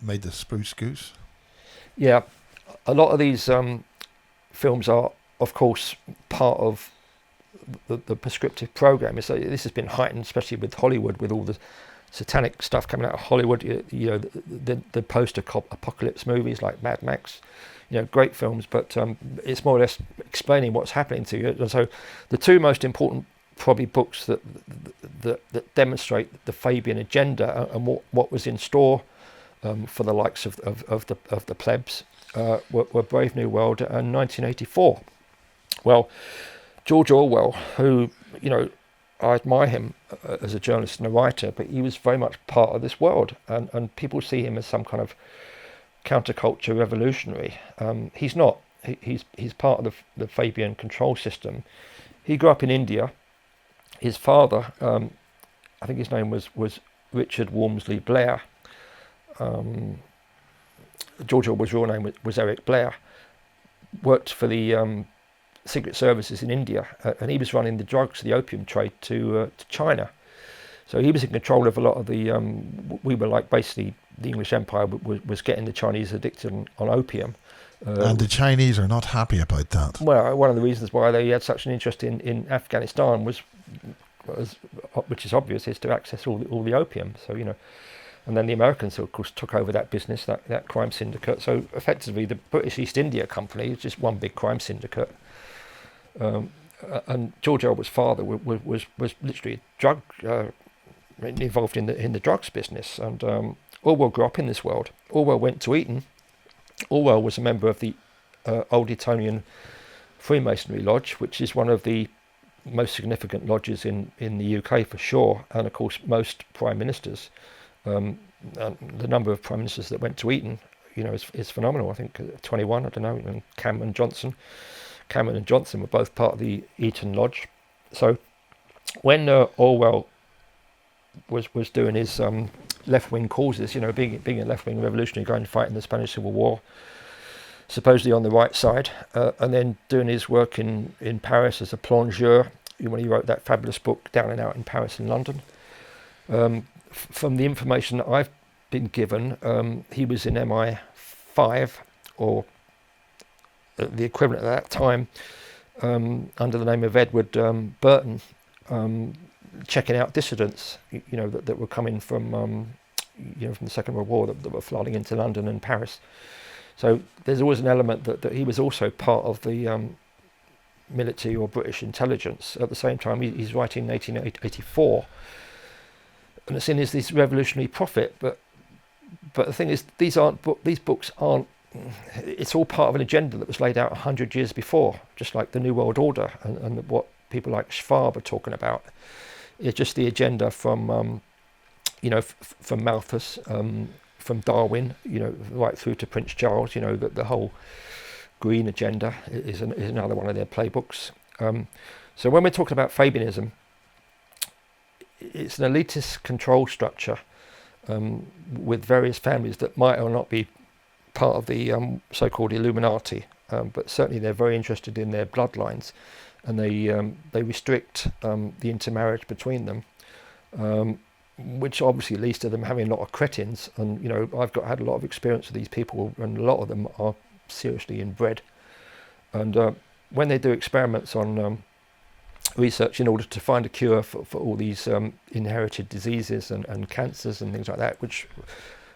Speaker 1: made the Spruce Goose.
Speaker 2: Yeah, a lot of these films are, of course, part of the prescriptive program. So this has been heightened, especially with Hollywood, with all the satanic stuff coming out of Hollywood. The post-apocalypse movies like Mad Max, great films, but it's more or less explaining what's happening to you. And so the two most important probably books that demonstrate the Fabian agenda and what was in store for the likes of the plebs were Brave New World and 1984. Well, George Orwell, who, I admire him as a journalist and a writer, but he was very much part of this world, and people see him as some kind of counterculture revolutionary. He's not. He's part of the Fabian control system. He grew up in India. His father, I think his name was Richard Walmsley Blair. George Orwell's real name was Eric Blair. Worked for the Secret Services in India, and he was running the drugs, the opium trade to China. So he was in control of a lot of the. We were basically the English Empire was getting the Chinese addicted on opium.
Speaker 1: And the Chinese are not happy about that.
Speaker 2: Well, one of the reasons why they had such an interest in Afghanistan was, which is obvious, is to access all the opium. So and then the Americans, of course, took over that business, that crime syndicate. So effectively, the British East India Company is just one big crime syndicate. And George Orwell's father was literally drug involved in the drugs business. And Orwell grew up in this world. Orwell went to Eton. Orwell was a member of the Old Etonian Freemasonry Lodge, which is one of the most significant lodges in the UK for sure. And of course, most prime ministers, the number of prime ministers that went to Eton, is phenomenal. I think 21, I don't know, and Cameron and Johnson were both part of the Eton Lodge. So when Orwell was doing his left-wing causes, being a left-wing revolutionary, going to fight in the Spanish Civil War, supposedly on the right side, and then doing his work in Paris as a plongeur, when he wrote that fabulous book, Down and Out in Paris and London. From the information that I've been given, he was in MI5, or the equivalent at that time, under the name of Edward Burton, checking out dissidents, that were coming from, from the Second World War that were flooding into London and Paris. So there's always an element that he was also part of the military or British intelligence. At the same time, he's writing in 1884, and it's in this revolutionary prophet. But the thing is, these books aren't. It's all part of an agenda that was laid out 100 years before, just like the New World Order and what people like Schwab are talking about. It's just the agenda from from Malthus, from Darwin, right through to Prince Charles. That the whole green agenda is another one of their playbooks. So when we're talking about Fabianism, it's an elitist control structure with various families that might or not be part of the so-called Illuminati, but certainly they're very interested in their bloodlines, and they restrict the intermarriage between them, which obviously leads to them having a lot of cretins. And I've had a lot of experience with these people, and a lot of them are seriously inbred. And when they do experiments on research in order to find a cure for all these inherited diseases and cancers and things like that, which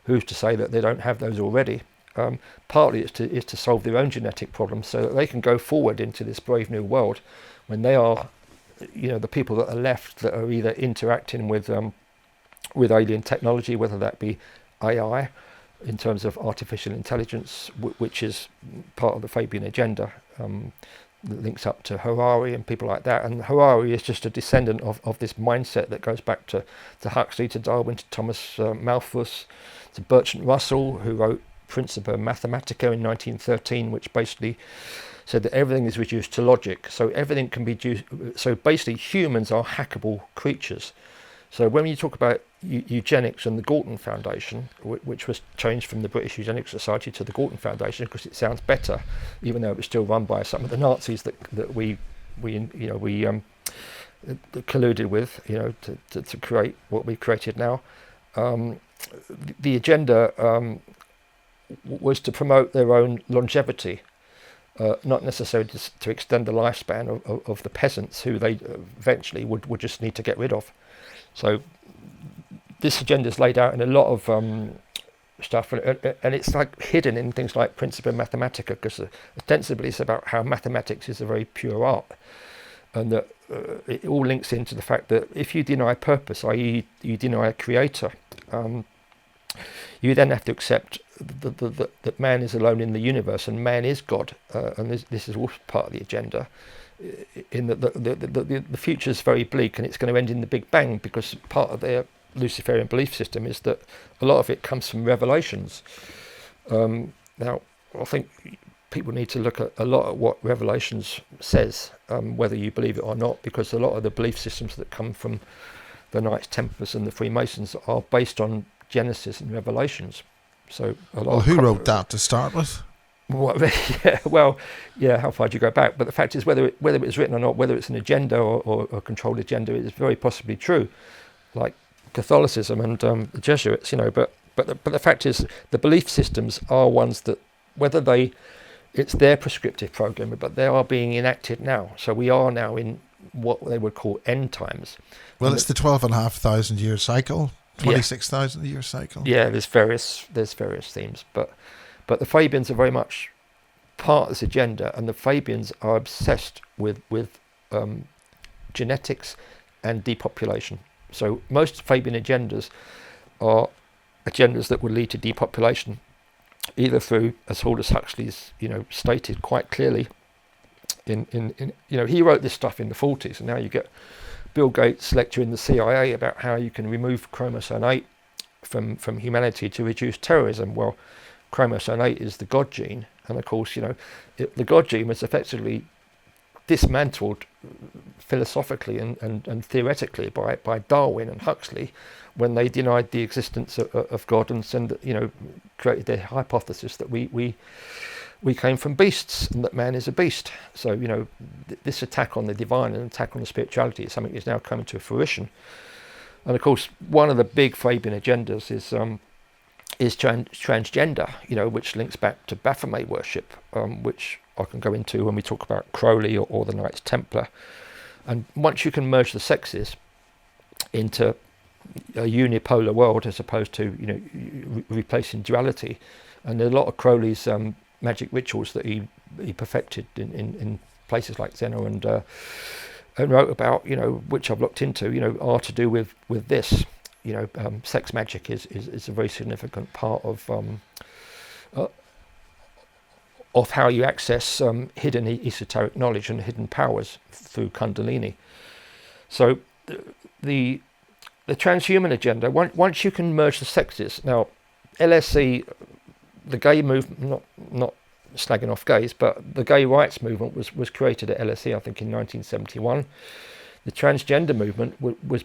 Speaker 2: who's to say that they don't have those already? Partly it's to solve their own genetic problems, so that they can go forward into this brave new world when they are, the people that are left that are either interacting with alien technology, whether that be AI in terms of artificial intelligence, which is part of the Fabian agenda, that links up to Harari and people like that. And Harari is just a descendant of this mindset that goes back to Huxley, to Darwin, to Thomas Malthus, to Bertrand Russell, who wrote Principia Mathematica in 1913, which basically said that everything is reduced to logic. So everything can be so basically humans are hackable creatures. So when you talk about eugenics and the Galton Foundation, which was changed from the British Eugenics Society to the Galton Foundation because it sounds better, even though it was still run by some of the Nazis that we colluded with, to create what we created now. The agenda was to promote their own longevity, not necessarily to extend the lifespan of the peasants, who they eventually would just need to get rid of. So this agenda is laid out in a lot of stuff, and it's like hidden in things like Principia Mathematica, because ostensibly it's about how mathematics is a very pure art, and that it all links into the fact that if you deny purpose, i.e. you deny a creator, you then have to accept that man is alone in the universe and man is God, and this is all part of the agenda. In that the future is very bleak and it's going to end in the Big Bang, because part of their Luciferian belief system is that a lot of it comes from revelations. Now, I think people need to look at a lot at what Revelations says, whether you believe it or not, because a lot of the belief systems that come from the Knights Templars and the Freemasons are based on Genesis and Revelations. So
Speaker 1: who wrote that to start with?
Speaker 2: How far do you go back? But the fact is, whether it was written or not, whether it's an agenda or a controlled agenda, is very possibly true, like Catholicism and the Jesuits, But the fact is, the belief systems are ones that, it's their prescriptive program, but they are being enacted now. So we are now in what they would call end times.
Speaker 1: Well, it's the 12,500 year cycle. 26,000 year cycle.
Speaker 2: Yeah, there's various themes, but the Fabians are very much part of this agenda, and the Fabians are obsessed with genetics and depopulation. So most Fabian agendas are agendas that will lead to depopulation, either through, as Aldous Huxley's stated quite clearly, he wrote this stuff in the 40s, and now you get Bill Gates lecturing the CIA about how you can remove chromosome 8 from humanity to reduce terrorism. Well, chromosome 8 is the God gene, and of course, the God gene was effectively dismantled philosophically and theoretically by Darwin and Huxley when they denied the existence of God and created their hypothesis that we came from beasts and that man is a beast. So, this attack on the divine and attack on the spirituality is something that's now coming to fruition. And of course, one of the big Fabian agendas is transgender, which links back to Baphomet worship, which I can go into when we talk about Crowley or the Knights Templar. And once you can merge the sexes into a unipolar world as opposed to, replacing duality, and there are a lot of Crowley's magic rituals that he perfected in places like Zeno and wrote about, which I've looked into, are to do with this. Sex magic is a very significant part of how you access hidden esoteric knowledge and hidden powers through Kundalini. So the transhuman agenda, once you can merge the sexes. Now, LSE, the gay movement, not slagging off gays, but the gay rights movement was created at LSE, I think, in 1971. The transgender movement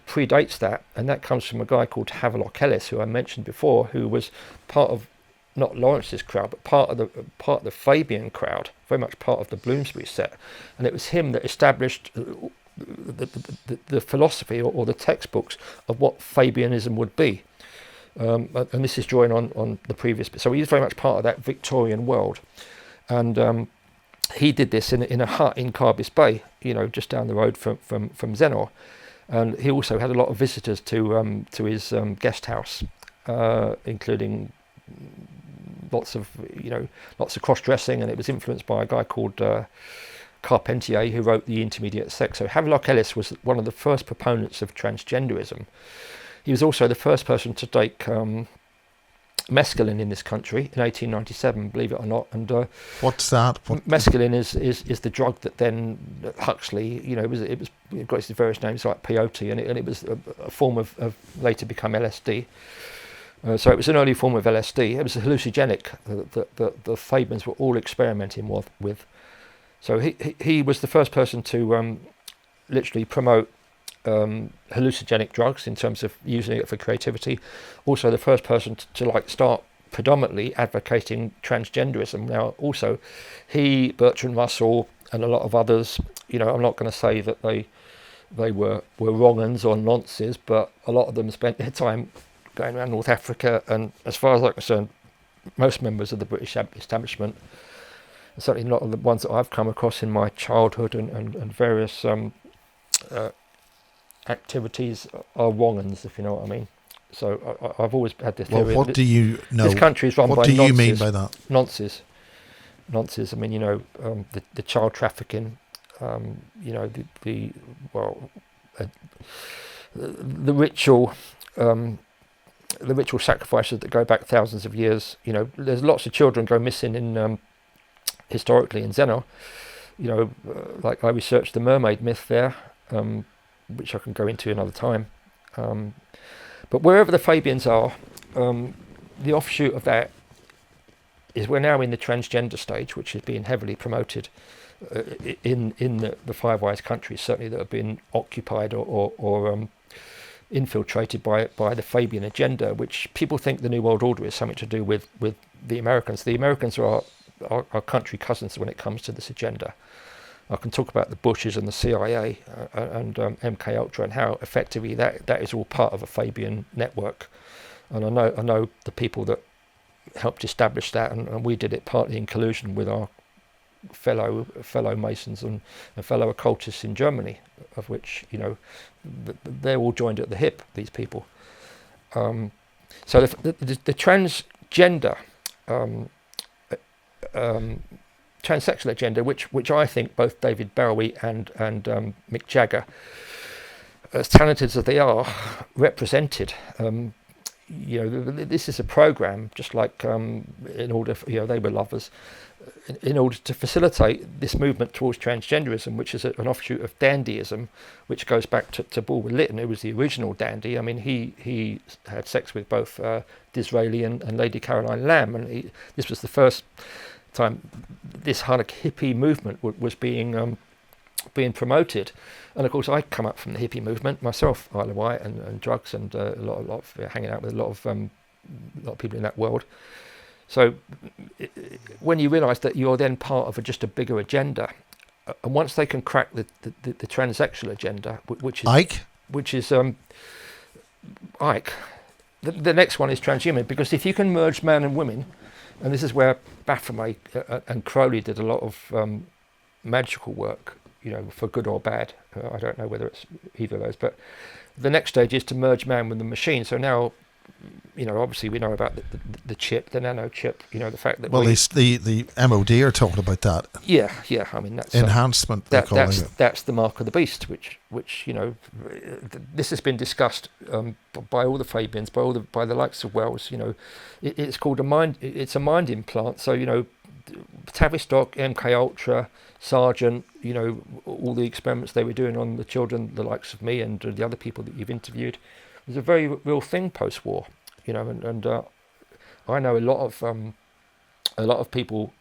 Speaker 2: predates that, and that comes from a guy called Havelock Ellis, who I mentioned before, who was part of not Lawrence's crowd, but part of the Fabian crowd, very much part of the Bloomsbury set, and it was him that established the philosophy or the textbooks of what Fabianism would be. And this is drawing on the previous bit. So he's very much part of that Victorian world. And he did this in a hut in Carbis Bay, just down the road from Zenor. And he also had a lot of visitors to his guest house, including lots of cross-dressing, and it was influenced by a guy called Carpentier, who wrote The Intermediate Sex. So Havelock Ellis was one of the first proponents of transgenderism. He was also the first person to take mescaline in this country in 1897, believe it or not. And
Speaker 1: what's that?
Speaker 2: Mescaline is the drug that then Huxley, it got its various names like peyote, and it was a form of later become LSD. So it was an early form of LSD. It was a hallucinogenic that the Fabians were all experimenting with. So he was the first person to literally promote hallucinogenic drugs in terms of using it for creativity. Also the first person to start predominantly advocating transgenderism. Now also he, Bertrand Russell, and a lot of others, I'm not going to say that they were wrong-uns or nonces, but a lot of them spent their time going around North Africa, and as far as I'm concerned, most members of the British establishment, certainly a lot of the ones that I've come across in my childhood and various activities, are wrong-uns, if you know what I mean. So I've always had this theory.
Speaker 1: Well, what do you know?
Speaker 2: This country is run by
Speaker 1: nonces. What do you mean by that?
Speaker 2: Nonces. I mean, the child trafficking, the ritual. The ritual sacrifices that go back thousands of years. There's lots of children go missing in historically in Zeno. Like I researched the mermaid myth there, which I can go into another time. But wherever the Fabians are, the offshoot of that is we're now in the transgender stage, which is being heavily promoted in the Five Eyes countries, certainly that have been occupied or infiltrated by the Fabian agenda, which people think the New World Order is something to do with the Americans. The Americans are our country cousins when it comes to this agenda. I can talk about the Bushes and the CIA and MK Ultra and how effectively that is all part of a Fabian network. And I know the people that helped establish that, and we did it partly in collusion with our fellow Masons and fellow occultists in Germany, of which they're all joined at the hip, these people. So the transgender transsexual agenda, which I think both David Bowie and Mick Jagger, as talented as they are, represented. This is a program, just like in order for, they were lovers, in order to facilitate this movement towards transgenderism, which is an offshoot of dandyism, which goes back to Bulwer Lytton, who was the original dandy. I mean, he had sex with both Disraeli and Lady Caroline Lamb, and this was the first time this kind of hippie movement was being promoted. And of course, I come up from the hippie movement myself, Isle of Wight and drugs and a lot of hanging out with a lot of people in that world. So when you realise that you're then part of just a bigger agenda, and once they can crack the transsexual agenda, which is Ike, the next one is transhuman, because if you can merge man and women, and this is where Baphomet and Crowley did a lot of magical work, for good or bad. I don't know whether it's either of those, but the next stage is to merge man with the machine. So now obviously we know about the chip, the nano chip. The fact that
Speaker 1: Well, the MOD are talking about that.
Speaker 2: Yeah. I mean, that's
Speaker 1: enhancement. They're calling it.
Speaker 2: That's the mark of the beast, which this has been discussed by all the Fabians, by the likes of Wells. It's called a mind. It's a mind implant. So Tavistock, MK Ultra, Sargent. All the experiments they were doing on the children, the likes of me and the other people that you've interviewed, was a very real thing post-war. And I know a lot of people,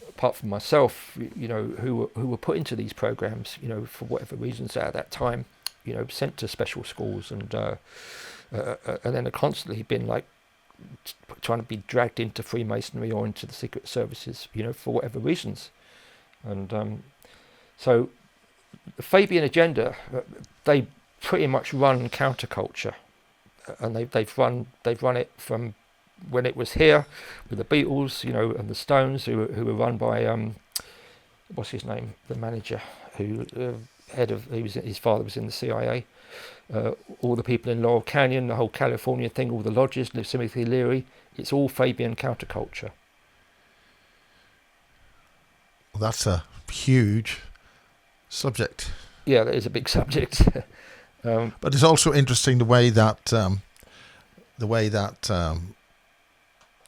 Speaker 2: apart from myself, who were put into these programs, for whatever reasons at that time, sent to special schools, and then are constantly been like trying to be dragged into Freemasonry or into the secret services, for whatever reasons. And so the Fabian agenda, they pretty much run counterculture. And they've run it from when it was here with the Beatles, and the Stones, who were run by what's his name, the manager, who his father was in the CIA. All the people in Laurel Canyon, the whole California thing, all the lodges, Timothy Leary, it's all Fabian counterculture.
Speaker 1: Well, that's a huge subject.
Speaker 2: Yeah, that is a big subject.
Speaker 1: But it's also interesting the way that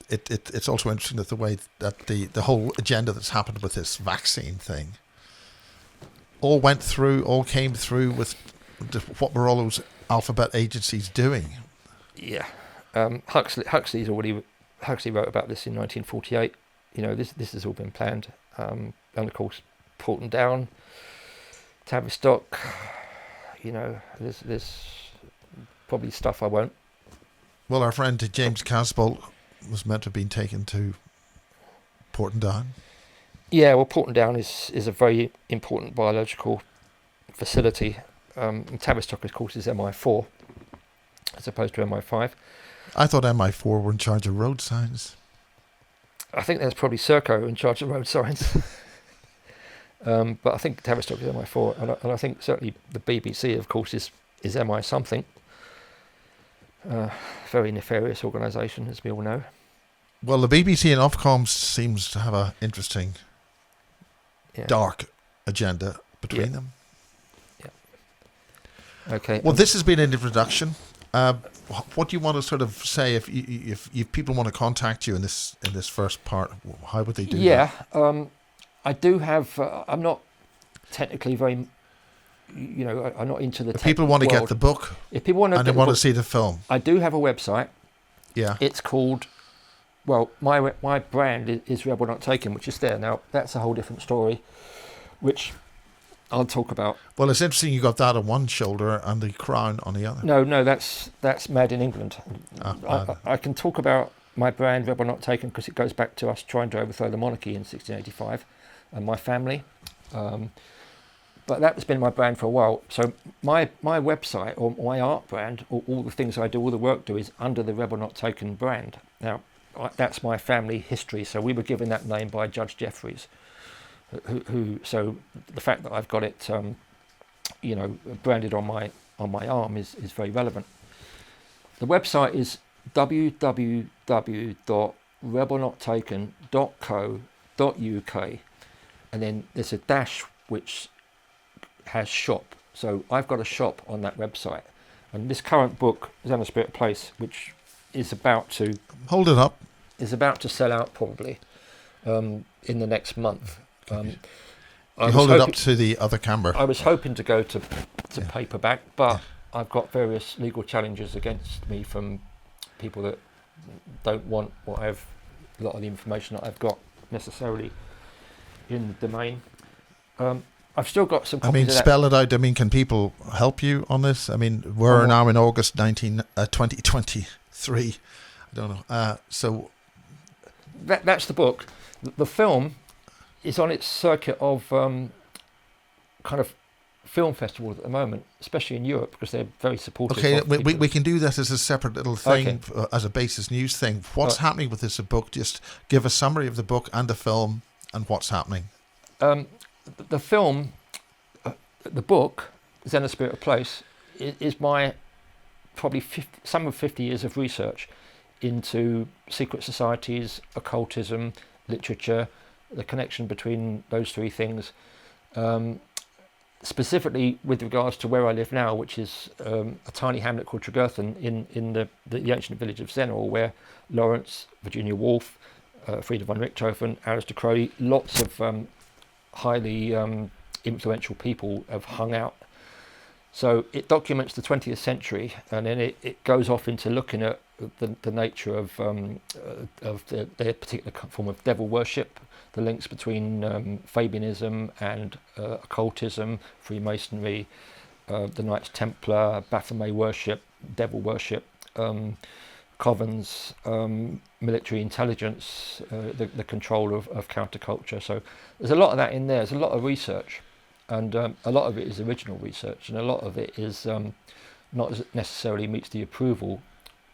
Speaker 1: it's also interesting that the way that the whole agenda that's happened with this vaccine thing all came through with what were all those alphabet agencies doing.
Speaker 2: Yeah, Huxley wrote about this in 1948. This has all been planned, and of course Porton Down, Tavistock. There's probably stuff I won't.
Speaker 1: Well, our friend James Casbolt was meant to have been taken to Porton Down.
Speaker 2: Yeah, well, Porton Down is a very important biological facility. Tavistock, of course, is MI4 as opposed to MI5.
Speaker 1: I thought MI4 were in charge of road signs.
Speaker 2: I think there's probably Serco in charge of road signs. But I think Tavistock is MI4, and I think certainly the BBC, of course, is MI something. Very nefarious organisation, as we all know.
Speaker 1: Well, the BBC and Ofcom seems to have an interesting, dark agenda between them.
Speaker 2: Yeah. Okay.
Speaker 1: Well, this has been an introduction. What do you want to sort of say if people want to contact you in this first part? How would they do that?
Speaker 2: I do have. I'm not technically very. I'm not into the.
Speaker 1: If people want to get the book,
Speaker 2: if people want to,
Speaker 1: and they want to see the film,
Speaker 2: I do have a website.
Speaker 1: Yeah.
Speaker 2: It's called. Well, my brand is Rebel Not Taken, which is there now. That's a whole different story, which I'll talk about.
Speaker 1: Well, it's interesting you got that on one shoulder and the crown on the other.
Speaker 2: No, that's Made in England. I can talk about my brand Rebel Not Taken because it goes back to us trying to overthrow the monarchy in 1685 and my family. But that's been my brand for a while. So my website or my art brand, or all the things I do, all the work I do is under the Rebel Not Taken brand. Now, that's my family history. So we were given that name by Judge Jeffreys. So the fact that I've got it, branded on my arm is very relevant. The website is www.rebelnottaken.co.uk, and then there's a dash which has shop. So I've got a shop on that website, and this current book, Zen Spirit Place, which is about to
Speaker 1: hold it up,
Speaker 2: is about to sell out probably in the next month.
Speaker 1: Hold it up to the other camera.
Speaker 2: I was hoping to go to paperback, but I've got various legal challenges against me from people that don't want a lot of the information that I've got necessarily in the domain. I've still got some copies of that.
Speaker 1: Spell it out. Can people help you on this? We're now in August 2023. I don't know. So
Speaker 2: that's the book. The film is on its circuit of kind of film festivals at the moment, especially in Europe, because they're very supportive.
Speaker 1: Okay, we can do this as a separate little thing, as a basis news thing. What's happening with this book? Just give a summary of the book and the film and what's happening.
Speaker 2: The film, the book, Zen, a Spirit of Place, is my probably some of 50 years of research into secret societies, occultism, literature, the connection between those three things. Specifically with regards to where I live now, which is a tiny hamlet called Tregerthen in the ancient village of Zennor, where Lawrence, Virginia Woolf, Frieda von Richthofen, Aleister Crowley, lots of highly influential people have hung out. So it documents the 20th century, and then it goes off into looking at the nature of their particular form of devil worship, the links between Fabianism and occultism, Freemasonry, the Knights Templar, Baphomet worship, devil worship, covens, military intelligence, the control of counterculture. So there's a lot of that in there. There's a lot of research, and a lot of it is original research, and a lot of it is not necessarily meets the approval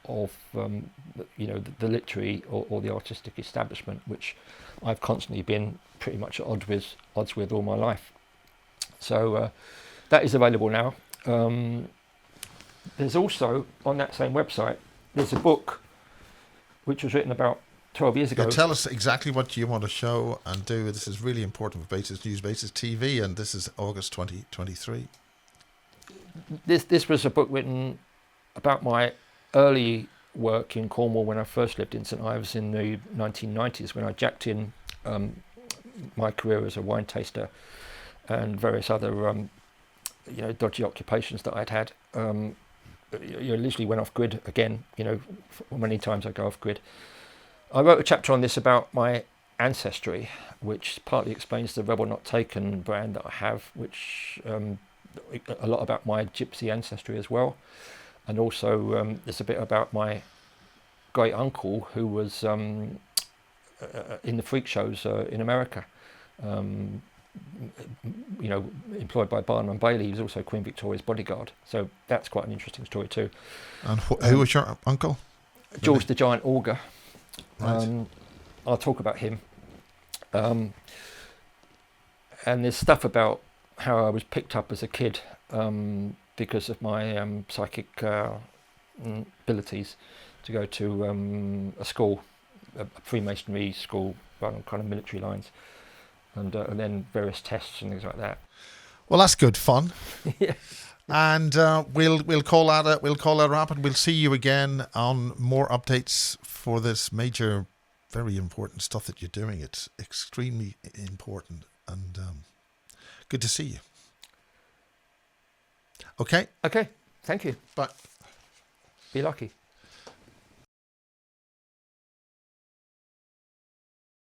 Speaker 2: of the literary or the artistic establishment, which I've constantly been pretty much at odds with all my life. So that is available now. There's also, on that same website, there's a book which was written about 12 years ago.
Speaker 1: Yeah, tell us exactly what you want to show and do. This is really important for Basis News, Basis TV, and this is August 2023.
Speaker 2: This was a book written about my early work in Cornwall when I first lived in St Ives in the 1990s, when I jacked in my career as a wine taster and various other dodgy occupations that I'd had. You literally went off grid again, many times I go off grid. I wrote a chapter on this about my ancestry, which partly explains the Rebel Not Taken brand that I have, which a lot about my gypsy ancestry as well. And also there's a bit about my great uncle who was in the freak shows in America. Employed by Barnum and Bailey. He was also Queen Victoria's bodyguard. So that's quite an interesting story too.
Speaker 1: And who was your uncle?
Speaker 2: George the Giant Augur.
Speaker 1: Right.
Speaker 2: I'll talk about him. And there's stuff about how I was picked up as a kid because of my psychic abilities to go to a school, a Freemasonry school run on kind of military lines. And then various tests and things like that.
Speaker 1: Well, that's good fun.
Speaker 2: Yeah.
Speaker 1: And we'll call that a wrap, and we'll see you again on more updates for this major, very important stuff that you're doing. It's extremely important, and good to see you. Okay.
Speaker 2: Okay. Thank you.
Speaker 1: Bye.
Speaker 2: Be lucky.